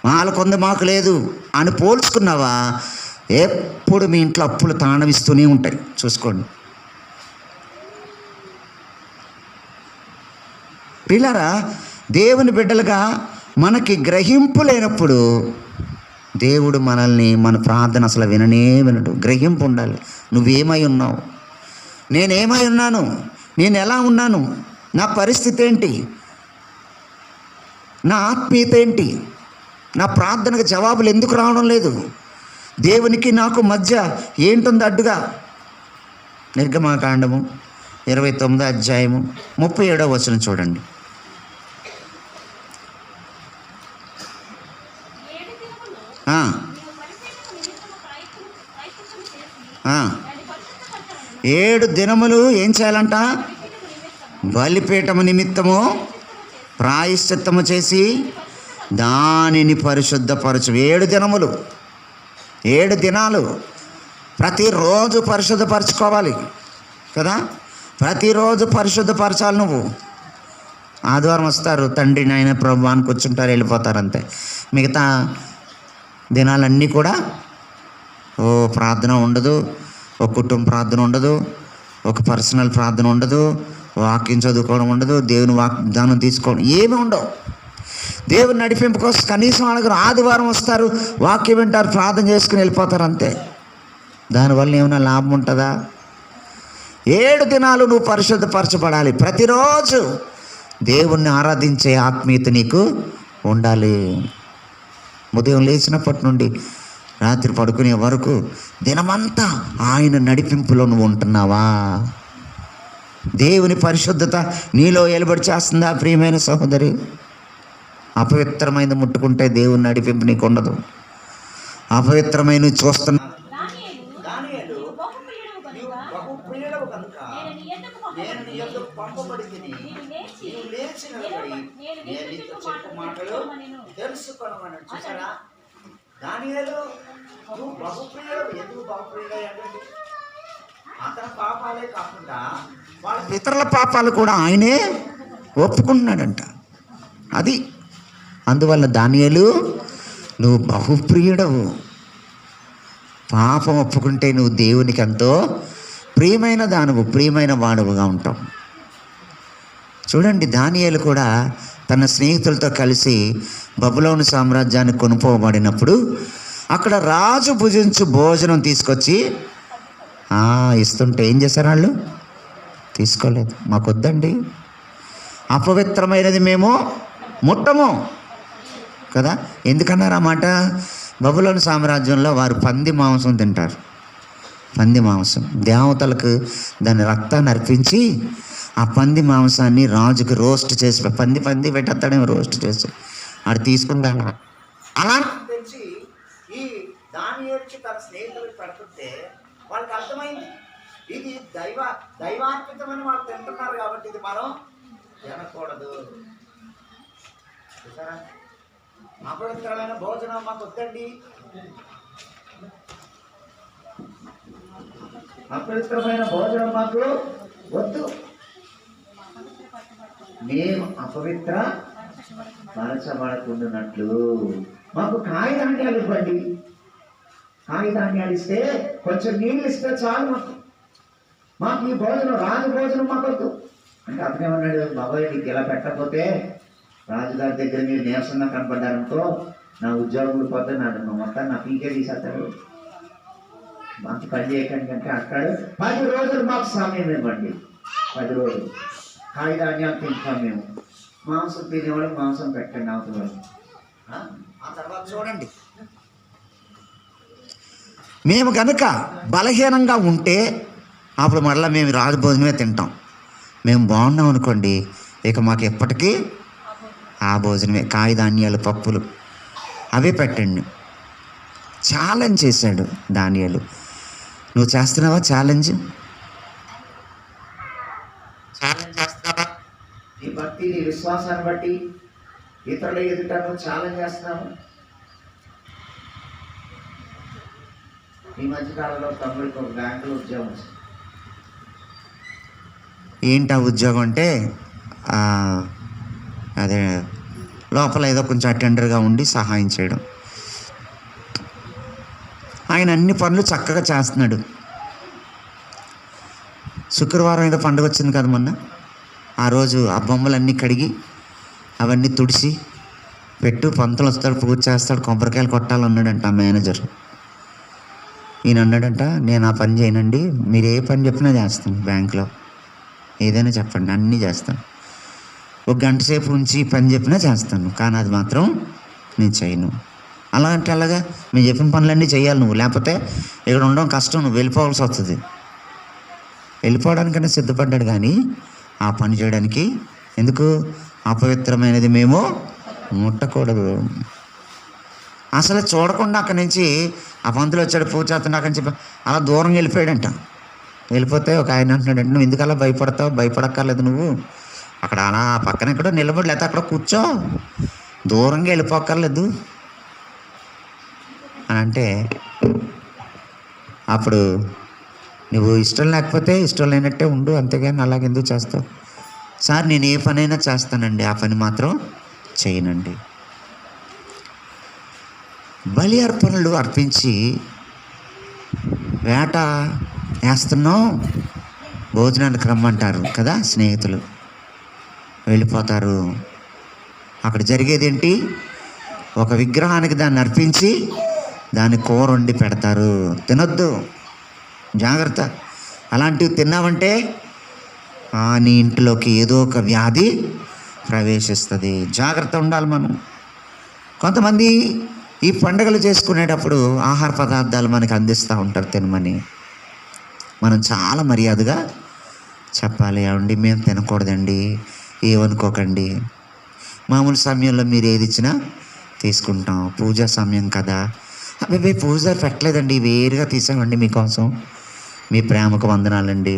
వాళ్ళకుంది మాకు లేదు అని పోల్చుకున్నావా, ఎప్పుడు మీ ఇంట్లో అప్పులు తాండవిస్తూనే ఉంటాయి. చూసుకోండి పిల్లరా. దేవుని బిడ్డలుగా మనకి గ్రహింపు లేనప్పుడు దేవుడు మనల్ని, మన ప్రార్థన అసలు వినడు. గ్రహింపు ఉండాలి. నువ్వేమై ఉన్నావు, నేనేమై ఉన్నాను, నేను ఎలా ఉన్నాను, నా పరిస్థితి ఏంటి, నా ఆత్మీయత ఏంటి, నా ప్రార్థనకు జవాబులు ఎందుకు రావడం లేదు, దేవునికి నాకు మధ్య ఏంటుంది అడ్డుగా. నిర్గమాకాండము 29వ అధ్యాయము 37వ వచనం చూడండి. ఏడు దినములు ఏం చేయాలంట? బలిపీఠము నిమిత్తము ప్రాయశ్చిత్తము చేసి దానిని పరిశుద్ధపరచు. 7 దినములు, 7 దినాలు ప్రతిరోజు పరిశుద్ధపరచుకోవాలి కదా. ప్రతిరోజు పరిశుద్ధపరచాలి నువ్వు. ఆదివారం వస్తారు, తండ్రి నాయన ప్రభు అని కూర్చుంటారు, వెళ్ళిపోతారు అంతే. మిగతా దినాలన్నీ కూడా ప్రార్థన ఉండదు, ఒక కుటుంబ ప్రార్థన ఉండదు, ఒక పర్సనల్ ప్రార్థన ఉండదు, వాక్యం చదువుకోవడం ఉండదు, దేవుని వాగ్దానం తీసుకోవడం ఏమీ ఉండవు. దేవుని నడిపింపు కోసం కనీసం అడగరు. ఆదివారం వస్తారు, వాక్యం వింటారు, ప్రార్థన చేసుకుని వెళ్ళిపోతారు అంతే. దానివల్ల ఏమైనా లాభం ఉంటుందా? 7 దినాలు నువ్వు పరిశుద్ధపరచబడాలి. ప్రతిరోజు దేవుణ్ణి ఆరాధించే ఆత్మీయత నీకు ఉండాలి. ఉదయం లేచినప్పటి నుండి రాత్రి పడుకునే వరకు దినమంతా ఆయన నడిపింపులో నువ్వు ఉంటున్నావా? దేవుని పరిశుద్ధత నీలో ఏలుబడి చేస్తుందా? ప్రియమైన సహోదరి, అపవిత్రమైనది ముట్టుకుంటే దేవుని నడిపింపు నీకు ఉండదు. అపవిత్రమైన చూస్తున్నా చూసారా? దానియేలు నువ్వు బహుప్రియుడు. ఎందుకు బహుప్రియుడు అంటే అతని పాపాలే కాకుండా వాళ్ళ ఇతరుల పాపాలు కూడా ఆయనే ఒప్పుకుంటున్నాడంట. అది అందువల్ల దానియేలు నువ్వు బహుప్రియుడవు. పాపం ఒప్పుకుంటే నువ్వు దేవునికి ఎంతో ప్రియమైన దానువు, ప్రియమైన వాడువుగా ఉంటావు. చూడండి, దానియేలు కూడా తన స్నేహితులతో కలిసి బబులోను సామ్రాజ్యాన్ని కొనుక్కోబడినప్పుడు అక్కడ రాజు భుజించు భోజనం తీసుకొచ్చి ఇస్తుంటే ఏం చేశారు వాళ్ళు? తీసుకోలేదు. మాకు వద్దండి, అపవిత్రమైనది మేము ముట్టము కదా. ఎందుకన్నారు ఆ మాట? బబులోను సామ్రాజ్యంలో వారు పంది మాంసం తింటారు. పంది మాంసం దేవతలకు దాని రక్తాన్ని అర్పించి ఆ పంది మాంసాన్ని రాజుకు రోస్ట్ చేసి పంది పెట్టేస్తాడేమో రోస్ట్ చేసి ఆడు తీసుకుంటాను. అలా తెలిసి ఈ దానియేలుకి తన స్నేహితులకు పెడుతుంటే వాళ్ళకి అర్థమైంది ఇది దైవార్పితమని వాళ్ళు తింటున్నారు కాబట్టి ఇది మనం తినకూడదు. చూసారా? అపవిత్రమైన భోజనం మాకు వద్దండి, అపవిత్రమైన భోజనం మాకు వద్దు, మేము అపవిత్ర పరచబడకుండానట్లు మాకు కాయధాన్యాలు ఇవ్వండి. కాయధాన్యాలు ఇస్తే కొంచెం నీళ్ళు ఇస్తే చాలు మాకు. మాకు ఈ భోజనం రాజు భోజనం మాకొద్దు అంటే అతనేమన్నాడు, బాబాయ్ నీకు ఇలా పెట్టకపోతే రాజుగారి దగ్గర మీరు నీరసంగా కనపడ్డారనుకో నా ఉద్యోగం పోతే నా మొత్తాన్ని నా పీకే తీసేస్తాడు, మాకు పని చేయకండి అంటే అక్కడ 10 రోజులు మాకు సమయం ఇవ్వండి. 10 రోజులు కాయధాన్యాలు తింటాం మేము, మాంసం తినేవాడు మాంసం పెట్టండి అవతల. ఆ తర్వాత చూడండి, మేము కనుక బలహీనంగా ఉంటే అప్పుడు మరలా మేము రాజు భోజనమే తింటాం. మేము బాగున్నాం అనుకోండి, ఇక మాకు ఎప్పటికీ ఆ భోజనమే, కాయధాన్యాలు పప్పులు అవే పెట్టండి. ఛాలెంజ్ చేశాడు దానియేలు. నువ్వు చేస్తున్నావా ఛాలెంజ్ చేస్తున్నావా? నీ భక్తి నీ విశ్వాసాన్ని బట్టి ఇతరుల ఎదుట నువ్వు ఛాలెంజ్ చేస్తున్నావు. ఈ మధ్యకాలంలో తమ్ముడికి ఒక బ్యాంకులో ఉద్యోగం వచ్చింది. ఏంటి ఆ ఉద్యోగం అంటే అదే లోపల ఏదో కొంచెం అటెండర్గా ఉండి సహాయం చేయడం. ఆయన అన్ని పనులు చక్కగా చేస్తున్నాడు. శుక్రవారం ఏదో పండుగ వచ్చింది కదా మొన్న, ఆ రోజు ఆ బొమ్మలన్నీ కడిగి అవన్నీ తుడిసి పెట్టు, పంతులు వస్తాడు, పూజ చేస్తాడు, కొబ్బరికాయలు కొట్టాలన్నాడంట ఆ మేనేజర్. ఈయన అన్నాడంట, నేను ఆ పని చేయనండి, మీరు ఏ పని చెప్పినా చేస్తాను, బ్యాంకులో ఏదైనా చెప్పండి అన్నీ చేస్తాను, 1 గంట సేపు ఉంచి పని చెప్పినా చేస్తాను, కానీ అది మాత్రం నేను చేయను. అలా అంటే అలాగా మేము చెప్పిన పనులన్నీ చేయాలి నువ్వు, లేకపోతే ఇక్కడ ఉండడం కష్టం, నువ్వు వెళ్ళిపోవాల్సి వస్తుంది. వెళ్ళిపోవడానికైనా సిద్ధపడ్డాడు కానీ ఆ పని చేయడానికి ఎందుకు? అపవిత్రమైనది మేము ముట్టకూడదు. అసలు చూడకుండా అక్కడి నుంచి ఆ పంతులు వచ్చాడు, పూజ చేస్తున్నాడు అక్కడి నుంచి అలా దూరంగా వెళ్ళిపోయాడంట. వెళ్ళిపోతే ఒక ఆయన అంటున్నాడంటే, నువ్వు ఎందుకు అలా భయపడతావు? భయపడక్కర్లేదు, నువ్వు అక్కడ అలా పక్కన ఎక్కడో నిలబడి లేకపోతే అక్కడ కూర్చో, దూరంగా వెళ్ళిపోక్కర్లేదు అని అంటే, అప్పుడు నువ్వు ఇష్టం లేకపోతే ఇష్టం లేనట్టే ఉండు, అంతేగాని అలాగెందుకు చేస్తావు? సార్ నేను ఏ పనైనా చేస్తానండి, ఆ పని మాత్రం చేయనండి. బలి అర్పణలు అర్పించి వేట వేస్తున్నాం, భోజనానికి రమ్మంటారు కదా స్నేహితులు, వెళ్ళిపోతారు. అక్కడ జరిగేది ఏంటి? ఒక విగ్రహానికి దాన్ని అర్పించి దాన్ని కూర వండి పెడతారు. తినొద్దు, జాగ్రత్త. అలాంటివి తిన్నామంటే నీ ఇంట్లోకి ఏదో ఒక వ్యాధి ప్రవేశిస్తుంది. జాగ్రత్త ఉండాలి మనం. కొంతమంది ఈ పండుగలు చేసుకునేటప్పుడు ఆహార పదార్థాలు మనకి అందిస్తూ ఉంటారు తినమని. మనం చాలా మర్యాదగా చెప్పాలి, ఏమండి మేము తినకూడదండి, ఏమనుకోకండి, మామూలు సమయంలో మీరు ఏది ఇచ్చినా తీసుకుంటాం, పూజా సమయం కదా, అబ్బాయి పూజ పెట్టలేదండి, వేరుగా తీసామండి మీకోసం, మీ ప్రేమకు వందనాలండి,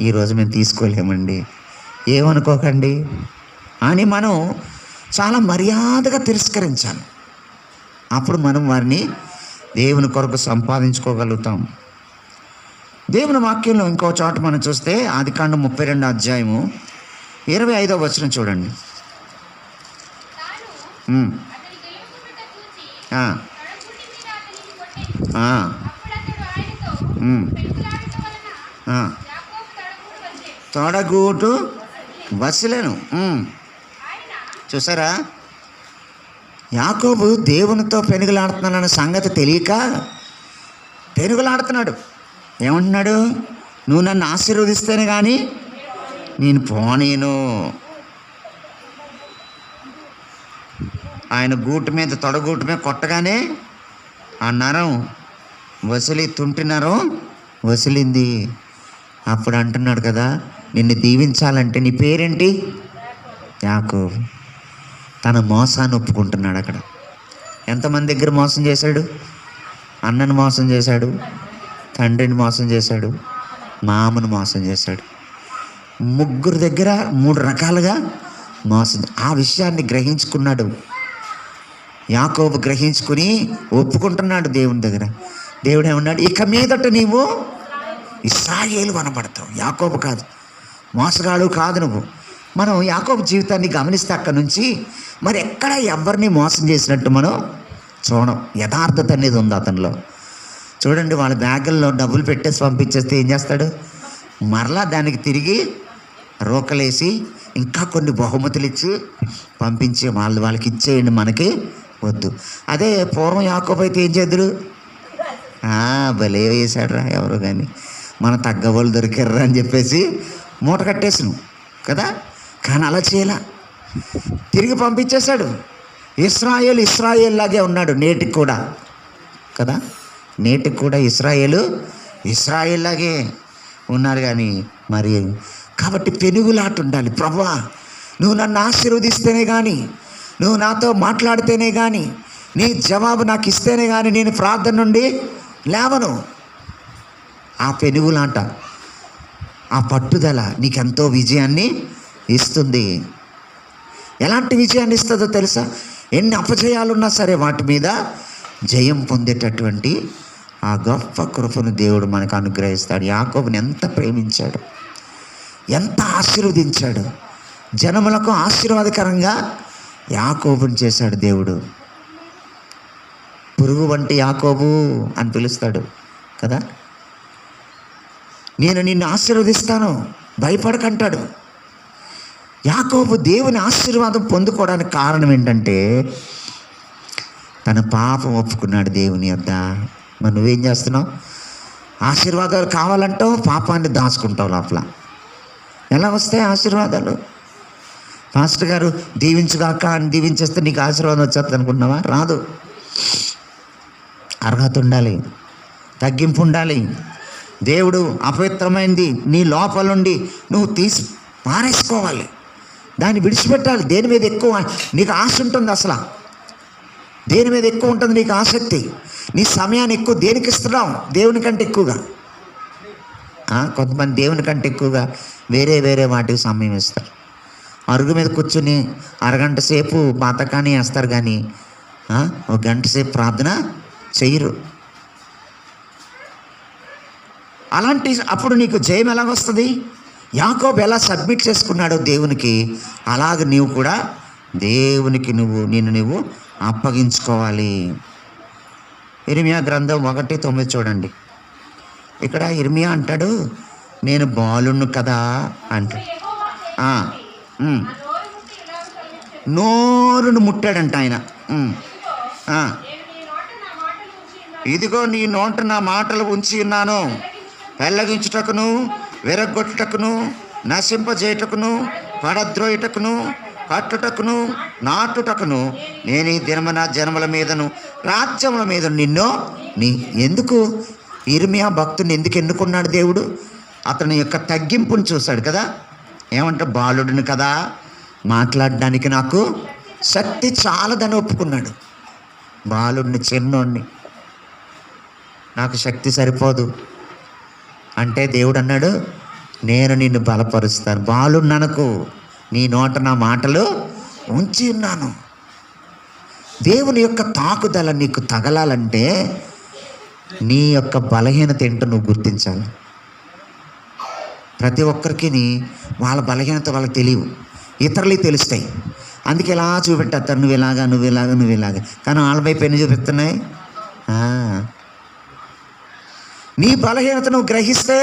ఈరోజు మేము తీసుకోలేమండి, ఏమనుకోకండి అని మనం చాలా మర్యాదగా తిరస్కరించాలి. అప్పుడు మనం వారిని దేవుని కొరకు సంపాదించుకోగలుగుతాం. దేవుని వాక్యంలో ఇంకో చోట మనం చూస్తే ఆదికాండం 32 అధ్యాయము 25వ వచనం చూడండి. తొడగూటు వసిలేను. చూసారా, యాకోబు దేవునితో పెనుగులాడుతున్నాడన్న సంగతి తెలియక పెనుగులాడుతున్నాడు. ఏమంటున్నాడు? నువ్వు నన్ను ఆశీర్వదిస్తేనే కానీ నేను పోనీను. ఆయన గూటు మీద, తొడగూటు మీద కొట్టగానే ఆ నరం వసిలి, తుంటి నరం వసిలింది. అప్పుడు అంటున్నాడు కదా, నిన్ను దీవించాలంటే నీ పేరేంటి? యాకోబు. తన మోసాన్ని ఒప్పుకుంటున్నాడు. అక్కడ ఎంతమంది దగ్గర మోసం చేశాడు? అన్నను మోసం చేశాడు, తండ్రిని మోసం చేశాడు, మామను మోసం చేశాడు. 3 దగ్గర 3 రకాలుగా మోసం. ఆ విషయాన్ని గ్రహించుకున్నాడు యాకోబు. గ్రహించుకుని ఒప్పుకుంటున్నాడు దేవుని దగ్గర. దేవుడు ఏమన్నాడు? ఇక మీదట నీవు ఇశ్రాయేలు అనబడతావు, యాకోబు కాదు, మోసగాడు కాదు నువ్వు. మనం యాకోబు జీవితాన్ని గమనిస్తే అక్కడి నుంచి మరి ఎక్కడ ఎవరిని మోసం చేసినట్టు మనం చూడం. యథార్థత అనేది ఉంది అతనిలో. చూడండి, వాళ్ళ బ్యాగుల్లో డబ్బులు పెట్టేసి పంపించేస్తే ఏం చేస్తాడు? మరలా దానికి తిరిగి రోకలేసి ఇంకా కొన్ని బహుమతులు ఇచ్చి పంపించి వాళ్ళకి ఇచ్చేయండి, మనకి వద్దు. అదే పూర్వం యాకోబు అయితే ఏం చేద్దరు, భలే వేసాడురా ఎవరు కానీ, మన తగ్గవాళ్ళు దొరికారా అని చెప్పేసి మూట కట్టేసాను కదా. కానీ అలా చేయలా, తిరిగి పంపించేశాడు. ఇస్రాయేల్ లాగే ఉన్నాడు నేటికి కూడా కదా. నేటికి కూడా ఇస్రాయేల్ లాగే ఉన్నారు. కానీ మరి కాబట్టి పెనుగులాట ఉండాలి. ప్రభువా, నువ్వు నన్ను ఆశీర్వదిస్తేనే కానీ, నువ్వు నాతో మాట్లాడితేనే కానీ, నీ జవాబు నాకు ఇస్తేనే కానీ నేను ప్రార్థన నుండి లేవను. ఆ పెనుగులాట, ఆ పట్టుదల నీకెంతో విజయాన్ని ఇస్తుంది. ఎలాంటి విజయాన్ని ఇస్తుందో తెలుసా? ఎన్ని అపజయాలున్నా సరే వాటి మీద జయం పొందేటటువంటి ఆ గొప్ప కృపను దేవుడు మనకు అనుగ్రహిస్తాడు. యాకోబుని ఎంత ప్రేమించాడు, ఎంత ఆశీర్వదించాడు, జనములకు ఆశీర్వాదకరంగా యాకోబుని చేశాడు దేవుడు. పురుగు వంటి యాకోబు అని పిలుస్తాడు కదా. నేను నిన్ను ఆశీర్వదిస్తాను, భయపడకంటాడు. యాకోబు దేవుని ఆశీర్వాదం పొందుకోవడానికి కారణం ఏంటంటే తన పాపం ఒప్పుకున్నాడు దేవుని యొద్ద. మరి నువ్వేం చేస్తున్నావు? ఆశీర్వాదాలు కావాలంటావు, పాపాన్ని దాచుకుంటావు లోపల. ఎలా వస్తాయి ఆశీర్వాదాలు? పాస్టర్ గారు దీవించుగాక అని దీవించేస్తే నీకు ఆశీర్వాదం వచ్చేస్తుంది అనుకుంటున్నావా? రాదు. అర్హత ఉండాలి, తగ్గింపు ఉండాలి. దేవుడు అపవిత్రమైంది నీ లోపల నుండి నువ్వు తీసి పారేసుకోవాలి, దాన్ని విడిచిపెట్టాలి. దేని మీద ఎక్కువ నీకు ఆశ ఉంటుంది? అసలు దేని మీద ఎక్కువ ఉంటుంది నీకు ఆసక్తి? నీ సమయాన్ని ఎక్కువ దేనికి ఇస్తున్నావు? దేవుని కంటే ఎక్కువగా. కొంతమంది దేవుని కంటే ఎక్కువగా వేరే వాటికి సమయం ఇస్తారు. అరుగు మీద కూర్చుని అరగంట సేపు బాతకాన్ని వేస్తారు, కానీ ఒక గంట సేపు ప్రార్థన చెయ్యరు. అలాంటి అప్పుడు నీకు జయం ఎలాగొస్తుంది? యాకోబు ఎలా సబ్మిట్ చేసుకున్నాడో దేవునికి, అలాగ నీవు కూడా దేవునికి నిన్ను అప్పగించుకోవాలి. ఇర్మియా గ్రంథం 1:9 చూడండి. ఇక్కడ ఇర్మియా అంటాడు, నేను బాలుణ్ణి కదా అంటాడు. నోరును ముట్టాడంట ఆయన. ఇదిగో నీ నోట నా మాటలు ఉంచి ఉన్నాను, పెళ్ళగించుటకును, విరగొట్టుటకును, నశింపజేయుటకును, పడద్రోయుటకును, కట్టుటకును, నాటుటకును నేను ఈ దినమున జనముల మీదను రాజ్యముల మీద ఎందుకు ఇర్మియా భక్తుని ఎందుకు ఎన్నుకున్నాడు దేవుడు? అతని యొక్క తగ్గింపుని చూశాడు కదా. ఏమంటే బాలుడిని కదా, మాట్లాడడానికి నాకు శక్తి చాలదని ఒప్పుకున్నాడు. బాలుడిని, చిన్నోడిని, నాకు శక్తి సరిపోదు అంటే దేవుడు అన్నాడు, నేను నిన్ను బలపరుస్తాను. బాలుడిని అనకు, నీ నోట నా మాటలు ఉంచి ఉన్నాను. దేవుని యొక్క తాకుదల నీకు తగలాలంటే నీ యొక్క బలహీనత ఏంటో నువ్వు గుర్తించాలి. ప్రతి ఒక్కరికి వాళ్ళ బలహీనత వాళ్ళకి తెలియవు, ఇతరులకి తెలుస్తాయి. అందుకే ఇలా చూపెట్టేస్తారు, నువ్వు ఇలాగా. కానీ వాళ్ళ వైపు ఎన్ని చూపిస్తున్నాయి? నీ బలహీనత నువ్వు గ్రహిస్తే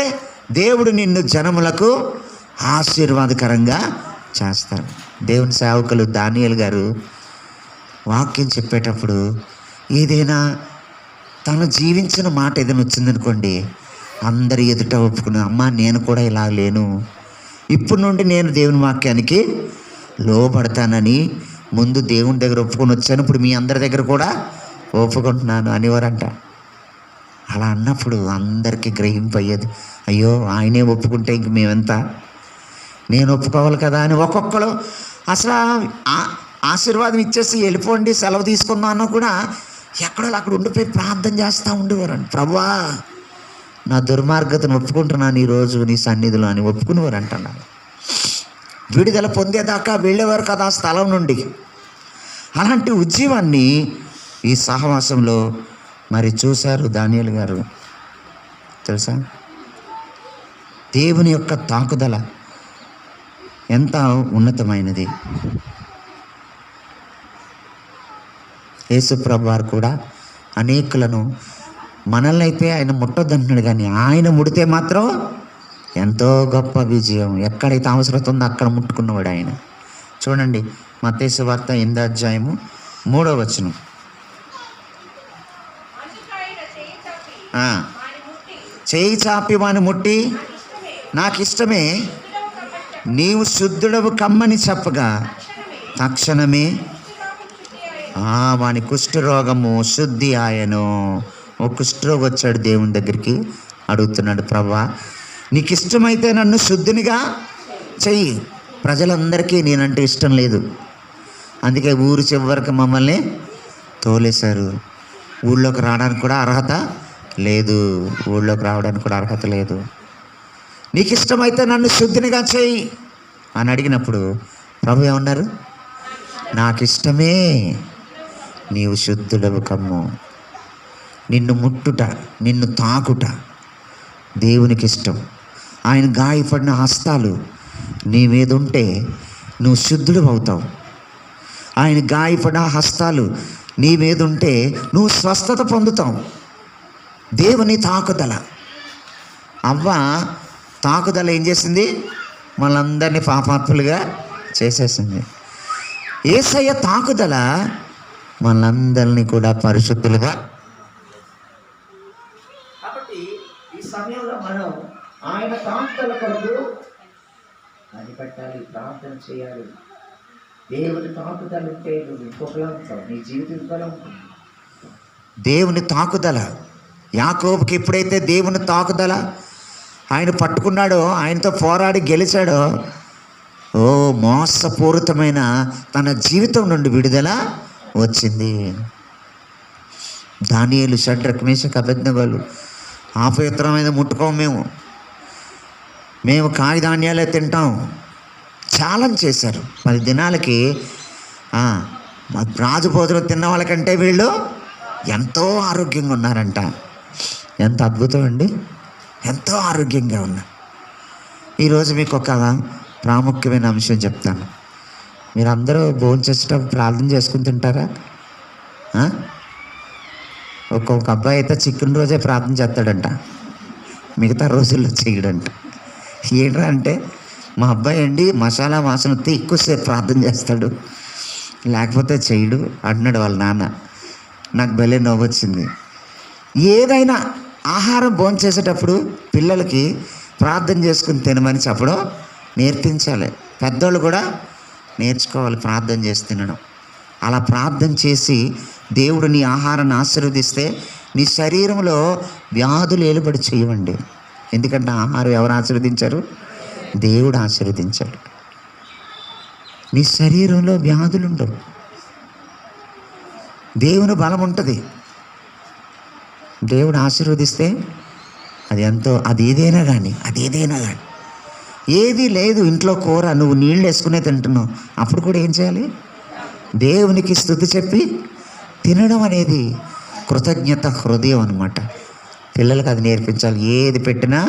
దేవుడు నిన్ను జనములకు ఆశీర్వాదకరంగా చేస్తాడు. దేవుని సేవకులు దానియేలు గారు వాక్యం చెప్పేటప్పుడు ఏదైనా తను జీవించిన మాట ఏదైనా వచ్చిందనుకోండి, అందరి ఎదుట ఒప్పుకుని, అమ్మా నేను కూడా ఇలా లేను, ఇప్పుడు నుండి నేను దేవుని వాక్యానికి లోబడతానని ముందు దేవుని దగ్గర ఒప్పుకొని వచ్చాను, ఇప్పుడు మీ అందరి దగ్గర కూడా ఒప్పుకుంటున్నాను అనేవారంట. అలా అన్నప్పుడు అందరికీ గ్రహింపు అయ్యేది, అయ్యో ఆయనే ఒప్పుకుంటే ఇంక మేమెంత, నేను ఒప్పుకోవాలి కదా అని. ఒక్కొక్కరు అసలు ఆశీర్వాదం ఇచ్చేసి వెళ్ళిపోండి, సెలవు తీసుకుందాం అన్నా కూడా ఎక్కడో అక్కడ ఉండిపోయి ప్రార్థన చేస్తూ ఉండేవారండి. ప్రభువా, నా దుర్మార్గతను ఒప్పుకుంటున్నాను ఈరోజు నీ సన్నిధిలో అని ఒప్పుకునేవారు అంటున్నాను. విడుదల పొందేదాకా వెళ్ళేవారు కదా ఆ స్థలం నుండి. అలాంటి ఉద్యమాన్ని ఈ సహవాసంలో మరి చూశారు దానియేలు గారు. తెలుసా, దేవుని యొక్క తాకుదల ఎంత ఉన్నతమైనది. యేసు ప్రభు వారు కూడా అనేకులను, మనల్ని అయితే ఆయన ముట్టొద్దంటున్నాడు, కానీ ఆయన ముడితే మాత్రం ఎంతో గొప్ప విజయం. ఎక్కడైతే అవసరం ఉందో అక్కడ ముట్టుకున్నవాడు ఆయన. చూడండి మత్తయి సువార్త 8వ అధ్యాయము 3వ వచనం. చేయి చాపి వాని ముట్టి నాకు ఇష్టమే, నీవు శుద్ధుడవు కమ్మని చెప్పగా తక్షణమే వాని కుష్ఠరోగము శుద్ధి ఆయను. ఓ కుష్ఠరోగి వచ్చాడు దేవుని దగ్గరికి, అడుగుతున్నాడు, ప్రభా నీకు ఇష్టమైతే నన్ను శుద్ధినిగా చెయ్యి. ప్రజలందరికీ నేనంటే ఇష్టం లేదు, అందుకే ఊరు చివరికి మమ్మల్ని తోలేశారు. ఊళ్ళోకి రావడానికి కూడా అర్హత లేదు, ఊళ్ళోకి రావడానికి కూడా అర్హత లేదు. నీకు ఇష్టమైతే నన్ను శుద్ధినిగా చెయ్యి అని అడిగినప్పుడు ప్రభు ఏమన్నారు? నాకు ఇష్టమే, నీవు శుద్ధుడవు కమ్ము. నిన్ను ముట్టుట, నిన్ను తాకుట దేవునికి ఇష్టం. ఆయన గాయపడిన హస్తాలు నీ మీద ఉంటే నువ్వు శుద్ధుడు అవుతావు. ఆయన గాయపడిన హస్తాలు నీ మీద ఉంటే నువ్వు స్వస్థత పొందుతావు. దేవుని తాకుదల. అవ్వ తాకుదల ఏం చేసింది? మనందరినీ పాపాత్ములుగా చేసేసింది. యేసయ్య తాకుదల మనందరినీ కూడా పరిశుద్ధులుగా. కాబట్టి ఈ సమయంలో మనం ఆయన తాకుదల కొరకు కనిపెట్టాలి, ప్రార్థన చేయాలి. దేవుని తాకుదల ఉంటే నువ్వు ఇంకొకలా ఉంటావు, నీ జీవితం ఇంకోలా ఉంటుంది. దేవుని తాకుదల. యాకోబుకి ఎప్పుడైతే దేవుని తాకుదల ఆయన పట్టుకున్నాడో, ఆయనతో పోరాడి గెలిచాడో, మోసపూరితమైన తన జీవితం నుండి విడుదల వచ్చింది. దానియేలు, షడ్రక్, మేషక్, అబేద్నెగోలు అపవిత్రమైన ముట్టుకోము, మేము కాయధాన్యాలే తింటాం ఛాలెంజ్ చేశారు. 10 దినాలకి రాజభోజనం తిన్న వాళ్ళకంటే వీళ్ళు ఎంతో ఆరోగ్యంగా ఉన్నారంట. ఎంత అద్భుతం అండి, ఎంతో ఆరోగ్యంగా ఉన్నారు. ఈరోజు మీకు ఒక ప్రాముఖ్యమైన అంశం చెప్తాను. మీరందరూ భోజనం చేసేటప్పుడు ప్రార్థన చేసుకుని తింటారా? ఒక్కొక్క అబ్బాయి అయితే చికెన్ రోజే ప్రార్థన చేస్తాడంట, మిగతా రోజుల్లో చేయడంట. ఏంట్రా అంటే, మా అబ్బాయి అండి మసాలా వాసన వస్తే ఎక్కువసేపు ప్రార్థన చేస్తాడు, లేకపోతే చేయడు అంటున్నాడు వాళ్ళ నాన్న. నాకు భలే నవ్వొచ్చింది. ఏదైనా ఆహారం భోజనం చేసేటప్పుడు పిల్లలకి ప్రార్థన చేసుకుని తినమని చెప్పడం నేర్పించాలి. పెద్దోళ్ళు కూడా నేర్చుకోవాలి ప్రార్థన చేసి తినడం. అలా ప్రార్థన చేసి దేవుడు నీ ఆహారాన్ని ఆశీర్వదిస్తే నీ శరీరంలో వ్యాధులు ఏలుబడి చేయవండి. ఎందుకంటే ఆహారం ఎవరు ఆశీర్వదించారు? దేవుడు ఆశీర్వదించాడు. నీ శరీరంలో వ్యాధులు ఉండవు, దేవుని బలం ఉంటుంది. దేవుడు ఆశీర్వదిస్తే అది ఎంతో, అది ఏదైనా కానీ ఏది లేదు ఇంట్లో కూర నువ్వు నీళ్ళు వేసుకునే తింటున్నావు, అప్పుడు కూడా ఏం చేయాలి? దేవునికి స్తుతి చెప్పి తినడం అనేది కృతజ్ఞత హృదయం అన్నమాట. పిల్లలకు అది నేర్పించాలి. ఏది పెట్టినా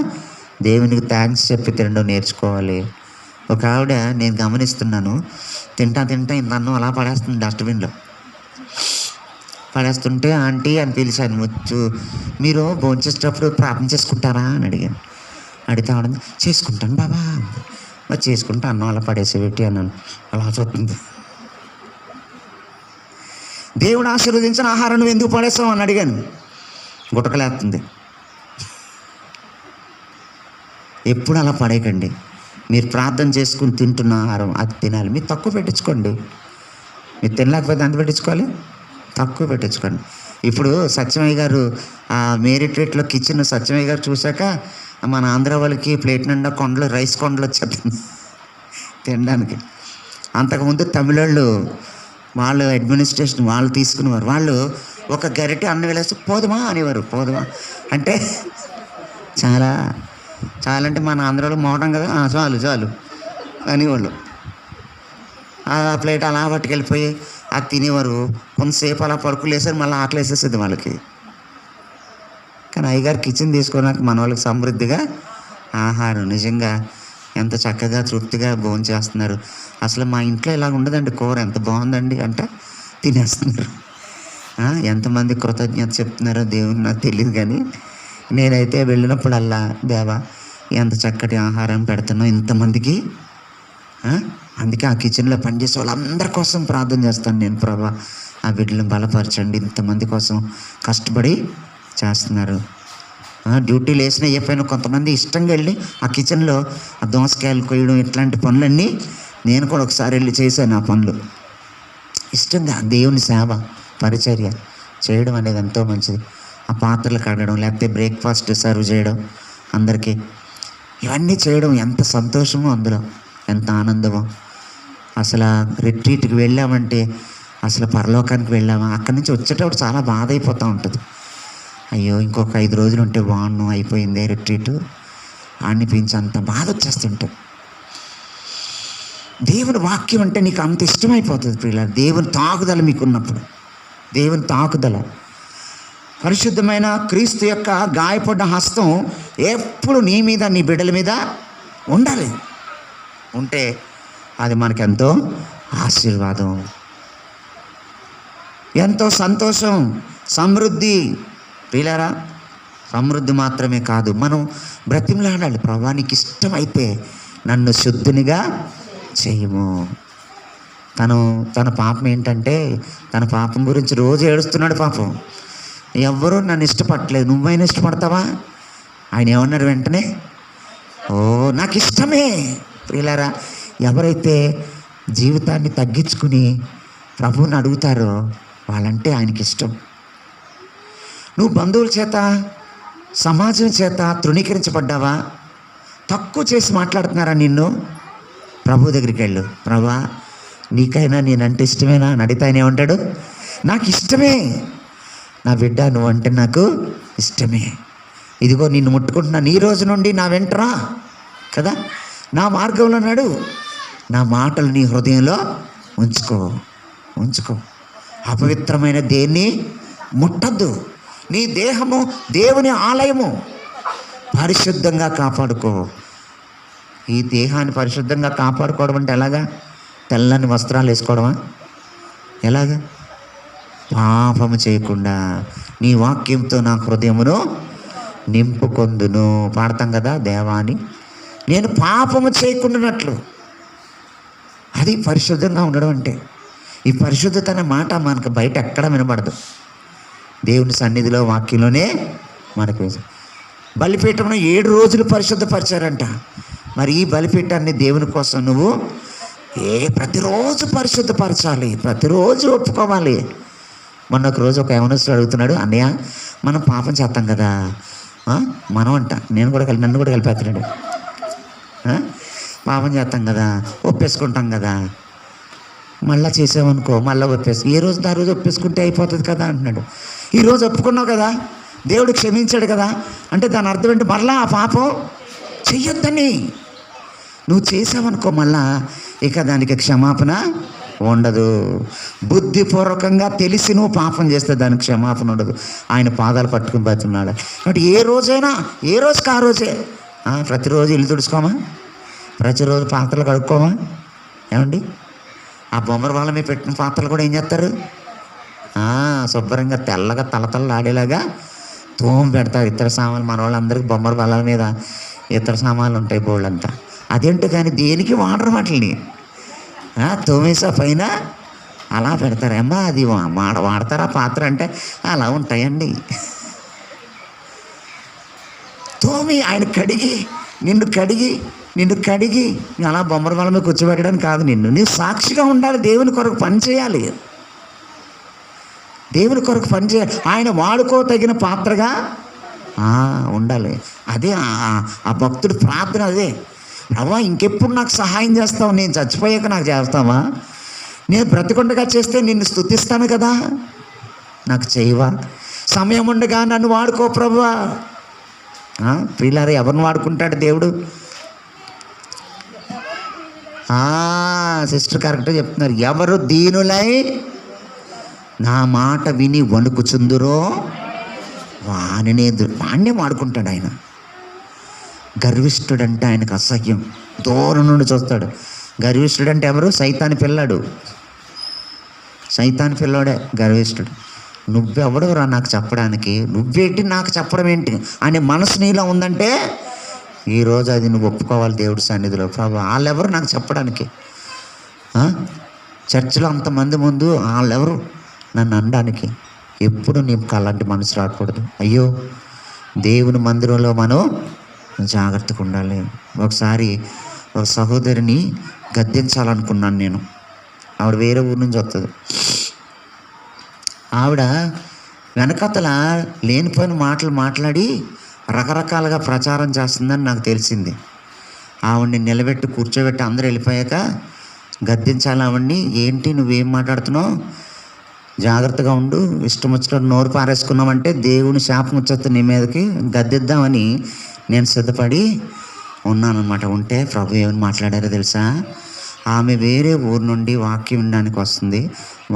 దేవునికి థ్యాంక్స్ చెప్పి తినడం నేర్చుకోవాలి. ఒక ఆవిడ నేను గమనిస్తున్నాను, తింటా ఇంత అన్నం అలా పడేస్తుంది, డస్ట్బిన్లో పడేస్తుంటే ఆంటీ అని పిలిచాను, వచ్చు మీరు భోంచేసేటప్పుడు ప్రార్థన చేసుకుంటారా అని అడిగాను. అడిగితే ఆవిడ చేసుకుంటాను బాబా, మరి చేసుకుంటే అన్నం అలా పడేసి పెట్టి అన్నాను. అలా చూస్తుంది. దేవుడు ఆశీర్వదించిన ఆహారం నువ్వు ఎందుకు పడేస్తావు అని అడిగాను. గుటకలేస్తుంది. ఎప్పుడు అలా పడేయకండి. మీరు ప్రార్థన చేసుకుని తింటున్న ఆహారం అది తినాలి. మీరు తక్కువ పెట్టించుకోండి. మీరు తినలేకపోతే ఎంత పెట్టించుకోవాలి? తక్కువ పెట్టించుకోండి. ఇప్పుడు సత్యమయ్య గారు మేరీ ట్రీట్లో కిచెన్ సత్యమయ్య గారు చూశాక మన ఆంధ్ర వాళ్ళకి ప్లేట్ నిండా కొండలు, రైస్ కొండలు వచ్చేస్తుంది తినడానికి. అంతకుముందు తమిళోళ్ళు వాళ్ళు అడ్మినిస్ట్రేషన్ వాళ్ళు తీసుకునేవారు. వాళ్ళు ఒక గరిటె అన్నం వేలేసి పోదుమా అనేవారు. పోదుమా అంటే చాలా అంటే మన ఆంధ్రాలో మోటం కదా, చాలు అనేవాళ్ళు. ఆ ప్లేట్ అలా పట్టుకెళ్ళిపోయి అది తినేవారు. కొంతసేపు అలా పడుకులేసారు, మళ్ళీ ఆకలి వేసేసేది వాళ్ళకి. కానీ అయ్యగారు కిచెన్ తీసుకున్నాక మన వాళ్ళకి సమృద్ధిగా ఆహారం, నిజంగా ఎంత చక్కగా తృప్తిగా భోజనం చేస్తున్నారు. అసలు మా ఇంట్లో ఇలా ఉండదండి, కూర ఎంత బాగుందండి అంటే తినేస్తున్నారు. ఎంతమంది కృతజ్ఞత చెప్తున్నారో దేవుని నాకు తెలియదు, కానీ నేనైతే వెళ్ళినప్పుడల్లా దేవా ఎంత చక్కటి ఆహారం పెడుతున్నావు ఇంతమందికి. అందుకే ఆ కిచెన్లో పనిచేసే వాళ్ళందరి కోసం ప్రార్థన చేస్తాను నేను. ప్రభా, ఆ బిడ్డలను బలపరచండి, ఇంతమంది కోసం కష్టపడి చేస్తున్నారు. డ్యూటీలు వేసినా ఏ పైన కొంతమంది ఇష్టంగా వెళ్ళి ఆ కిచెన్లో ఆ దోసకాయలు కొయ్యడం ఇట్లాంటి పనులన్నీ నేను కూడా ఒకసారి వెళ్ళి చేశాను. ఆ పనులు ఇష్టంగా దేవుని సేవ పరిచర్య చేయడం అనేది ఎంతో మంచిది. ఆ పాత్రలు కడగడం, లేకపోతే బ్రేక్ఫాస్ట్ సర్వ్ చేయడం అందరికీ, ఇవన్నీ చేయడం ఎంత సంతోషమో, అందులో ఎంత ఆనందమో. అసలు రిట్రీట్కి వెళ్ళామంటే అసలు పరలోకానికి వెళ్ళామా, అక్కడి నుంచి వచ్చేటప్పుడు చాలా బాధ అయిపోతూ ఉంటుంది. అయ్యో ఇంకొక 5 రోజులు ఉంటే బాగున్నాను, అయిపోయిందే రిట్రీట్ అనిపించి అంత బాధ వచ్చేస్తుంటుంది. దేవుని వాక్యం అంటే నీకు అంత ఇష్టమైపోతుంది ప్రియులారా. దేవుని తాకుదల మీకున్నప్పుడు, దేవుని తాకుదల, పరిశుద్ధమైన క్రీస్తు యొక్క గాయపడ్డ హస్తం ఎప్పుడు నీ మీద, నీ బిడ్డల మీద ఉండాలి. ఉంటే అది మనకెంతో ఆశీర్వాదం, ఎంతో సంతోషం, సమృద్ధి. ప్రియులారా, సమృద్ధి మాత్రమే కాదు, మనం బ్రతిమలాడాలి. ప్రభా, నీకు ఇష్టమైతే నన్ను శుద్ధునిగా చేయము. తన పాపం ఏంటంటే, తన పాపం గురించి రోజు ఏడుస్తున్నాడు. పాపం ఎవ్వరూ నన్ను ఇష్టపడట్లేదు, నువ్వైనా ఇష్టపడతావా? ఆయన ఏమన్నాడు వెంటనే, ఓ నాకు ఇష్టమే. ప్రియులారా, ఎవరైతే జీవితాన్ని తగ్గించుకుని ప్రభువుని అడుగుతారో వాళ్ళంటే ఆయనకి ఇష్టం. నువ్వు బంధువుల చేత, సమాజం చేత తృణీకరించబడ్డావా? తక్కువ చేసి మాట్లాడుతున్నారా నిన్ను? ప్రభు దగ్గరికి వెళ్ళు. ప్రభా, నీకైనా నేనంటే ఇష్టమేనా అని అడిగితే ఆయన ఏమంటాడు? నాకు ఇష్టమే నా బిడ్డ, నువ్వంటే నాకు ఇష్టమే. ఇదిగో నిన్ను ముట్టుకుంటున్నాను, ఈ రోజు నుండి నా వెంటరా కదా, నా మార్గంలో నడు, నా మాటలు నీ హృదయంలో ఉంచుకో. అపవిత్రమైన దేన్ని ముట్టద్దు. నీ దేహము దేవుని ఆలయము, పరిశుద్ధంగా కాపాడుకో. ఈ దేహాన్ని పరిశుద్ధంగా కాపాడుకోవడం అంటే ఎలాగా? తెల్లని వస్త్రాలు వేసుకోవడమా? ఎలాగా? పాపము చేయకుండా నీ వాక్యంతో నా హృదయమును నింపుకొందును. పాడతాం కదా, దేవాని నేను పాపము చేయకుండానట్లు. అది పరిశుద్ధంగా ఉండడం అంటే. ఈ పరిశుద్ధత అనే మాట మనకు బయట ఎక్కడ వినబడదు. దేవుని సన్నిధిలో, వాక్యంలోనే మనకు. బలిపీఠంలో 7 రోజులు పరిశుద్ధపరిచారంట. మరి ఈ బలిపీఠాన్ని దేవుని కోసం నువ్వు ప్రతిరోజు పరిశుద్ధపరచాలి, ప్రతిరోజు ఒప్పుకోవాలి. మొన్న ఒక రోజు ఒక యవనస్తుడు అడుగుతున్నాడు, అన్నయ్య మనం పాపం చేస్తాం కదా, మనం అంట, నన్ను కూడా కలిపేస్తున్నాడు. పాపం చేస్తాం కదా, ఒప్పేసుకుంటాం కదా, మళ్ళీ చేసామనుకో మళ్ళీ ఏ రోజు ఆ రోజు ఒప్పేసుకుంటే అయిపోతుంది కదా అంటున్నాడు. ఈరోజు ఒప్పుకున్నావు కదా, దేవుడు క్షమించాడు కదా, అంటే దాని అర్థం ఏంటి? మళ్ళీ ఆ పాపం చెయ్యొద్దని. నువ్వు చేసావనుకో మళ్ళా ఇక దానికి క్షమాపణ ఉండదు. బుద్ధిపూర్వకంగా తెలిసి నువ్వు పాపం చేస్తే దానికి క్షమాపణ ఉండదు. ఆయన పాదాలు పట్టుకుని బతున్నాడు. కాబట్టి ఏ రోజైనా, ఏ రోజుకి ఆ రోజే. ప్రతిరోజు ఇల్లు తుడుచుకోమా? ప్రతిరోజు పాత్రలు కడుక్కోమా? ఏమండి, ఆ బొమ్మర వాళ్ళ మీద పెట్టిన పాత్రలు కూడా ఏం చేస్తారు? శుభ్రంగా తెల్లగా తలతల ఆడేలాగా తోమ పెడతారు. ఇతర సామాన్లు మన వాళ్ళందరికీ బొమ్మర వాళ్ళ మీద ఇతర సామాన్లు ఉంటాయి బోళ్ళంతా. అదేంటో కానీ దేనికి వాడరు వాటిని. తోమేసా పైన అలా పెడతారమ్మా, అది వాడతారా పాత్ర అంటే అలా ఉంటాయండి. తోమి ఆయన నిన్ను కడిగి అలా బొమ్మర వాళ్ళ మీద కూర్చోబెట్టడానికి కాదు. నీవు సాక్షిగా ఉండాలి, దేవుని కొరకు పని చేయాలి, దేవుని కొరకు పని చేయాలి. ఆయన వాడుకో తగిన పాత్రగా ఉండాలి. అదే ఆ భక్తుడి ప్రార్థన. అదే, ప్రభా ఇంకెప్పుడు నాకు సహాయం చేస్తావు? నేను చచ్చిపోయాక నాకు చేస్తావా? నేను బ్రతికొండగా చేస్తే నిన్ను స్తుతిస్తాను కదా, నాకు చేయవా? సమయం ఉండగా నన్ను వాడుకో ప్రభువా. ప్రియులారా, ఎవరిని వాడుకుంటాడు దేవుడు? సిస్టర్ కరెక్ట్గా చెప్తున్నారు. ఎవరు దీనులై నా మాట విని వణుకుచుందురో వాణ్ణే వాడుకుంటాడు ఆయన. గర్విష్ఠుడంటే ఆయనకు అసహ్యం, దూరం నుండి చూస్తాడు. గర్విష్ఠుడంటే ఎవరు? సైతాని పిల్లోడే గర్విష్ఠుడు. నువ్వెవడవురా నాకు చెప్పడానికి, నువ్వేంటి నాకు చెప్పడం ఏంటి అనే మనసు నీలో ఉందంటే ఈరోజు అది నువ్వు ఒప్పుకోవాలి దేవుడి సన్నిధిలో. ప్రభు వాళ్ళెవరు నాకు చెప్పడానికి? చర్చిలో అంతమంది ముందు వాళ్ళెవరు నన్ను అనడానికి? ఎప్పుడు నీకు అలాంటి మనసు రాకూడదు. అయ్యో, దేవుని మందిరంలో మనం జాగ్రత్తగా ఉండాలి. ఒకసారి ఒక సహోదరిని గద్దించాలనుకున్నాను నేను. ఆవిడ వేరే ఊరి నుంచి వస్తుంది. ఆవిడ వెనకతల లేనిపోయిన మాటలు మాట్లాడి రకరకాలుగా ప్రచారం చేస్తుందని నాకు తెలిసింది. ఆవిడ్ని నిలబెట్టి కూర్చోబెట్టి అందరూ వెళ్ళిపోయాక గద్దించాలి ఆవిడ్ని. ఏంటి నువ్వేం మాట్లాడుతున్నావు, జాగ్రత్తగా ఉండు, ఇష్టం వచ్చినట్టు నోరు పారేసుకున్నామంటే దేవుని శాపం వచ్చేస్తుంది నీ మీదకి, గద్దిద్దామని నేను సిద్ధపడి ఉన్నానన్నమాట. ఉంటే ప్రభు ఏమని మాట్లాడారో తెలుసా? ఆమె వేరే ఊరు నుండి వాక్యం వినడానికి వస్తుంది,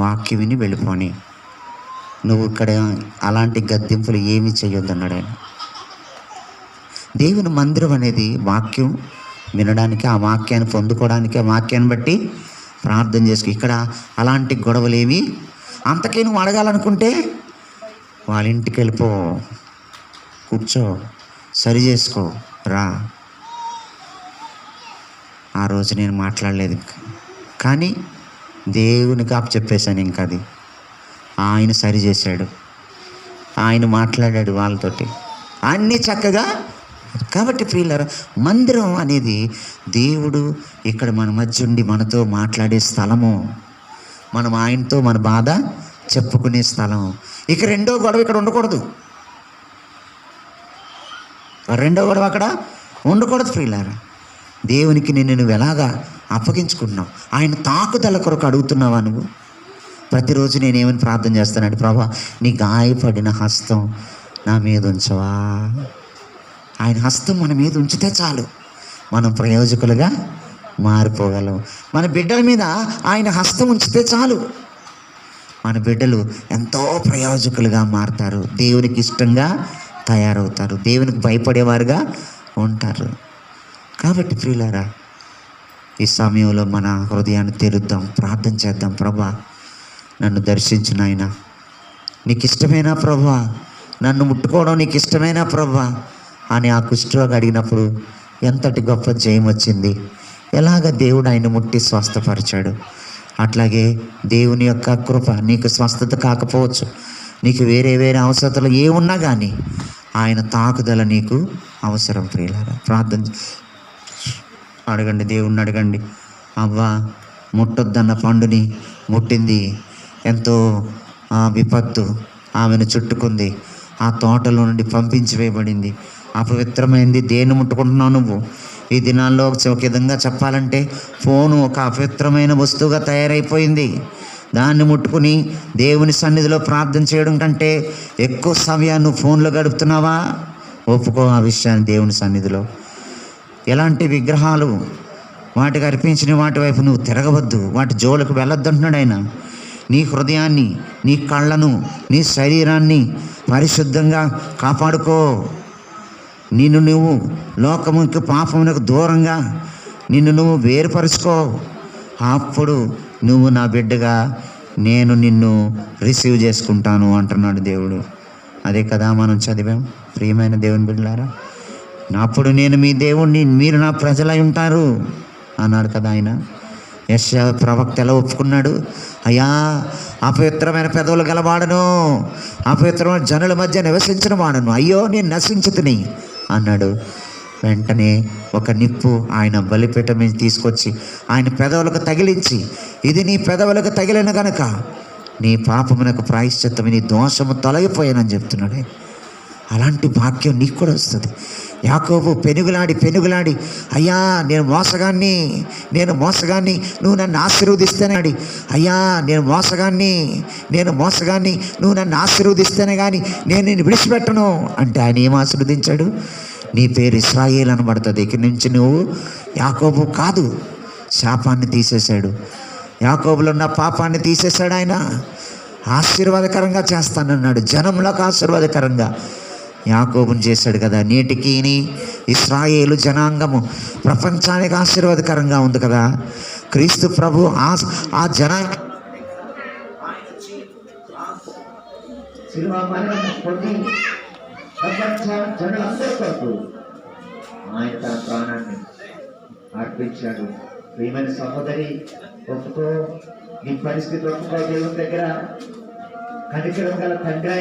వాక్యం విని వెళ్ళిపోని, నువ్వు ఇక్కడ అలాంటి గద్దింపులు ఏమీ చెయ్యొద్దు అన్నాడు ఆయన. దేవుని మందిరం అనేది వాక్యం వినడానికి, ఆ వాక్యాన్ని పొందుకోవడానికి, ఆ వాక్యాన్ని బట్టి ప్రార్థన చేసుకో. ఇక్కడ అలాంటి గొడవలు ఏమి. అంతకే నువ్వు అడగాలనుకుంటే వాళ్ళ ఇంటికి వెళ్ళిపో, కూర్చో, సరి చేసుకో, రా. ఆ రోజు నేను మాట్లాడలేదు, కానీ దేవునికి చెప్పేశాను. ఇంకా అది ఆయన సరి చేశాడు, ఆయన మాట్లాడాడు వాళ్ళతోటి అన్నీ చక్కగా. కాబట్టి ప్రియులారా, మందిరం అనేది దేవుడు ఇక్కడ మన మధ్య ఉండి మనతో మాట్లాడే స్థలము, మనం ఆయనతో మన బాధ చెప్పుకునే స్థలం. ఇక రెండో గొడవ ఇక్కడ ఉండకూడదు, రెండో గొడవ అక్కడ ఉండకూడదు ప్రియులారా. దేవునికి నువ్వు ఎలాగా అప్పగించుకుంటున్నావు? ఆయన తాకుదల కొరకు అడుగుతున్నావా నువ్వు? ప్రతిరోజు నేనేమని ప్రార్థన చేస్తానండి, ప్రభా నీ గాయపడిన హస్తం నా మీద ఉంచవా. ఆయన హస్తం మన మీద ఉంచితే చాలు, మనం ప్రయోజకులుగా మారిపోగలం. మన బిడ్డల మీద ఆయన హస్తం ఉంచితే చాలు, మన బిడ్డలు ఎంతో ప్రయోజకులుగా మారుతారు, దేవునికి ఇష్టంగా తయారవుతారు, దేవునికి భయపడేవారుగా ఉంటారు. కాబట్టి ప్రియులారా, ఈ సమయంలో మన హృదయాన్ని తెరుద్దాం, ప్రార్థన చేద్దాం. ప్రభా నన్ను దర్శించు నాయన, నీకు ఇష్టమేనా ప్రభా, నన్ను ముట్టుకోవడం నీకు ఇష్టమేనా ప్రభా అని ఆ కుష్ఠరోగి అడిగినప్పుడు ఎంతటి గొప్ప జయం వచ్చింది. ఎలాగ దేవుడు ఆయన ముట్టి స్వస్థపరిచాడు. అట్లాగే దేవుని యొక్క కృప, నీకు స్వస్థత కాకపోవచ్చు, నీకు వేరే వేరే అవసరతలు ఏమున్నా కానీ ఆయన తాకుదల నీకు అవసరం. ప్రియులారా, ప్రార్థన అడగండి, దేవుణ్ణి అడగండి. అవ్వ ముట్టొద్దన్న పండుని ముట్టింది, ఎంతో విపత్తు ఆమెను చుట్టుకుంది, ఆ తోటలో నుండి పంపించి వేయబడింది, అపవిత్రమైంది. దేన్ని ముట్టుకుంటున్నావు నువ్వు? ఈ దినాల్లో ఒక విధంగా చెప్పాలంటే ఫోను ఒక అపవిత్రమైన వస్తువుగా తయారైపోయింది. దాన్ని ముట్టుకుని దేవుని సన్నిధిలో ప్రార్థన చేయడం కంటే ఎక్కువ సమయాన్ని నువ్వు ఫోన్లో గడుపుతున్నావా? ఒప్పుకో ఆ విషయాన్ని దేవుని సన్నిధిలో. ఎలాంటి విగ్రహాలు, వాటికి అర్పించిన వాటి వైపు నువ్వు తిరగవద్దు, వాటి జోలికి వెళ్ళొద్దు అంటున్నాడు ఆయన. నీ హృదయాన్ని, నీ కళ్ళను, నీ శరీరాన్ని పరిశుద్ధంగా కాపాడుకో. నిన్ను నువ్వు లోకముకి, పాపమునకు దూరంగా నిన్ను నువ్వు వేరుపరుచుకో. అప్పుడు నువ్వు నా బిడ్డగా నేను నిన్ను రిసీవ్ చేసుకుంటాను అంటున్నాడు దేవుడు. అదే కదా మనం చదివాం ప్రియమైన దేవుని బిడ్డలారా. అప్పుడు నేను మీ దేవుణ్ణి, మీరు నా ప్రజలై ఉంటారు అన్నాడు కదా ఆయన. యెషయా ప్రవక్త ఎలా ఒప్పుకున్నాడు? అయ్యా, అపవిత్రమైన పెదవులు గలవాడను, అపవిత్రమైన జనుల మధ్య నివసించిన వాడను, అయ్యో నేను నశించుతుని అన్నాడు. వెంటనే ఒక నిప్పు ఆయన బలిపీఠం మీద తీసుకొచ్చి ఆయన పెదవులకు తగిలించి, ఇది నీ పెదవులకు తగిలిన గనక నీ పాపమునకు ప్రాయశ్చిత్తము, నీ దోషము తొలగిపోయానని చెప్తున్నాడు. అలాంటి భాగ్యం నీకు కూడా వస్తుంది. యాకోబు పెనుగులాడి అయ్యా నేను మోసగాన్ని, నువ్వు నన్ను ఆశీర్వదిస్తేనే అడి, అయ్యా నేను మోసగాన్ని, నువ్వు నన్ను ఆశీర్వదిస్తేనే కానీ నేను నిన్ను విడిచిపెట్టను అంటే ఆయన ఏం ఆశీర్వదించాడు? నీ పేరు ఇశ్రాయేల్ అనబడుతుంది. ఇక్కడి నుంచి నువ్వు యాకోబు కాదు, శాపాన్ని తీసేశాడు. యాకోబులో ఉన్న పాపాన్ని తీసేశాడు ఆయన. ఆశీర్వాదకరంగా చేస్తానన్నాడు, జనములకు ఆశీర్వాదకరంగా యాకోబుని చేశాడు కదా. నేటికి ఇశ్రాయేలు జనాంగము ప్రపంచానికి ఆశీర్వాదకరంగా ఉంది కదా. క్రీస్తు ప్రభు ఆ జనాంగం ఆయన తన ప్రాణాన్ని అర్పించాడు. ప్రియమైన సహోదరి, ఒప్పుకో, నీ పరిస్థితి ఒప్పుకో. దేవుని దగ్గర కనికరం గల తండ్రి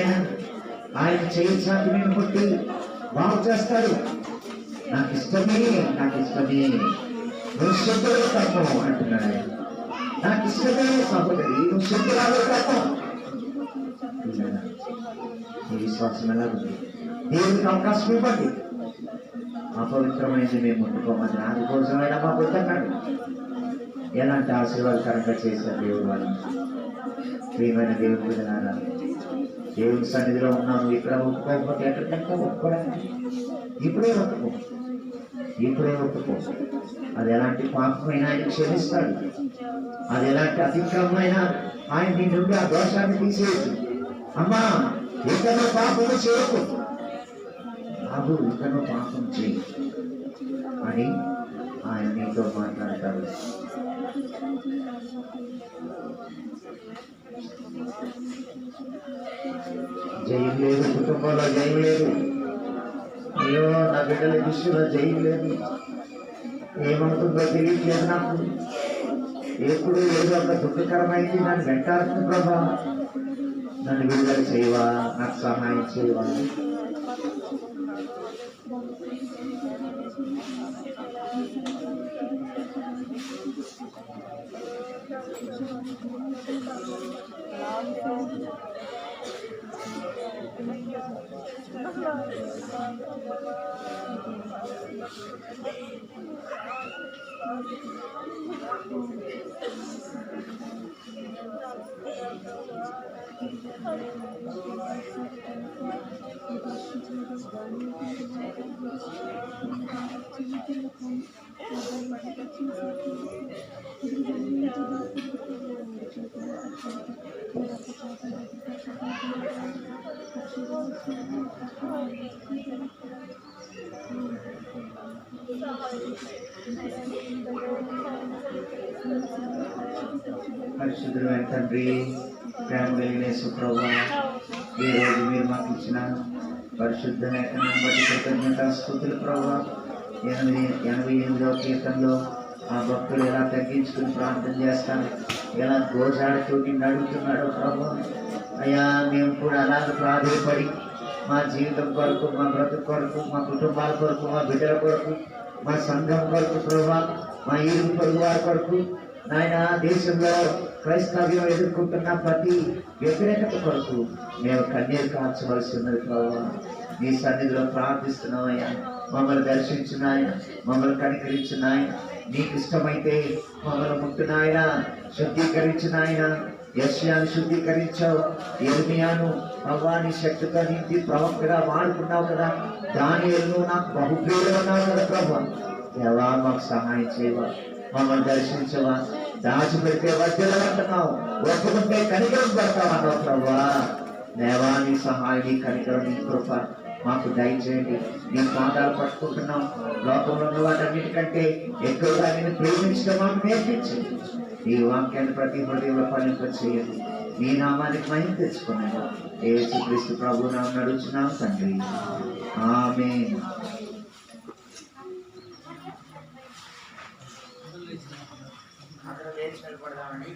ఆయన చేయించాక నేను కొట్టి బాగు చేస్తాడు. నాకు ఇష్టమే నువ్వు శుద్ధులు తప్పం అంటున్నాడు ఆయన. నాకు ఇష్టమే సహోదరి, నువ్వు శుద్ధురాలు తప్పం. నీ విశ్వాసం ఎలా ఉంది? దేవుడికి అవకాశం ఇవ్వండి. అపవిత్రమైనది మేము ముట్టుకోమని నాకు కోసమైనా మా పొద్దున్నాడు. ఎలాంటి ఆశీర్వాదకరంగా చేశారు దేవుడు వాళ్ళని. ప్రియమైన దేవుడి విధానాలు, దేవుడి సన్నిధిలో ఉన్నాము. ఇక్కడ ఒప్పుకోకపోతే ఎక్కడికంటే ఒప్పుకోవడానికి ఇప్పుడే ఒప్పుకో. అది ఎలాంటి పాపమైనా ఆయన క్షమిస్తాడు. అది ఎలాంటి అతిక్రమమైనా ఆయన నీ నుండి ఆ దోషాన్ని తీసేయచ్చు. అమ్మా, ఇతను పాపము చేయకు, బాబు ఇతను పాపం చేయి అని ఆయన నీతో మాట్లాడతాడు. జయం లేదు, కుటుంబంలో జయం లేదు. అయ్యో, నా బిడ్డల దృష్టిలో జయం లేదు. ఏమవుతుందో తెలియట్లేదు నాకు. ఎప్పుడు ఏదో ఒక దుఃఖకరమైంది నన్ను వెంటాడుతుంది. ప్రభా, నన్ను విడుదల చేయవా, నాకు సహాయం చేయవా. పరిశుద్ధుడైన తండ్రి, ప్రేమ కలిగిన సుప్రభా, ఈ రోజు మీరు మాకు ఇచ్చిన పరిశుద్ధ లేఖనాన్ని బట్టి కృతజ్ఞతాస్తుతులు ప్రభా. 88వ కీర్తనలో ఆ భక్తులు ఎలా తగ్గించుకుని ప్రార్థన చేస్తాను, ఎలా గోజాడుతూ నిన్ను అడుగుతున్నాడో ప్రభా. అయ్యా, మేము కూడా అలాగే ప్రాధాన్యపడి మా జీవితం కొరకు, మా బ్రతుకు కొరకు, మా కుటుంబాల కొరకు, మా బిడ్డల కొరకు, మా సంఘం కొరకు ప్రభా, మా ఇరుగు పొరుగు వారి కొరకు, నాయన దేశంలో క్రైస్తవ్యం ఎదుర్కొంటున్న ప్రతి వ్యతిరేకత కొరకు మేము కన్నీరు కార్చవలసి ఉన్నది ప్రభావ. నీ సన్నిధిలో ప్రార్థిస్తున్నాం అయ్యా. మమ్మల్ని దర్శించిన ఆయన, మమ్మల్ని కనికరించిన ఆయన, నీకు ఇష్టమైతే మమ్మల్ని ముట్టిన ఆయన, శుద్ధీకరించిన ఆయన. యెషయాను శుద్ధీకరించావు, యిర్మీయాను నీ శక్తితో నింపి ప్రవక్తగా వాడుకున్నావు కదా. దానియేలును నాకు బహుప్రియుడు ఉన్నావు కదా ప్రభా. దేవా, మాకు సహాయం చేయవా, మమ్మల్ని దర్శించవా. దాచిపెడితే వడ్డీలు అంటున్నావు, ఒప్పుకుంటే కనికరం పడతావు అన్నావు ప్రభా. దేవా, నీ సహాయం, నీ కనికరం, నీ కృప మాకు దయచేయండి. నీ పాదాలు పట్టుకుంటున్నాం. లోకంలో ఉన్న వాటన్నిటికంటే ఎక్కువగా నేను ప్రేమించడం మాకు నేర్పించండి. ఈ వాక్యాన్ని ప్రతి హృదయంలో ఫలింప చేయండి. నీ నామానికి మహిమ తెచ్చుకున్నాను. యేసుక్రీస్తు ప్రభు నామమున అడుగుచున్నాం తండ్రి, ఆమేన్. అక్కడ లేచి నిలబడదామండి.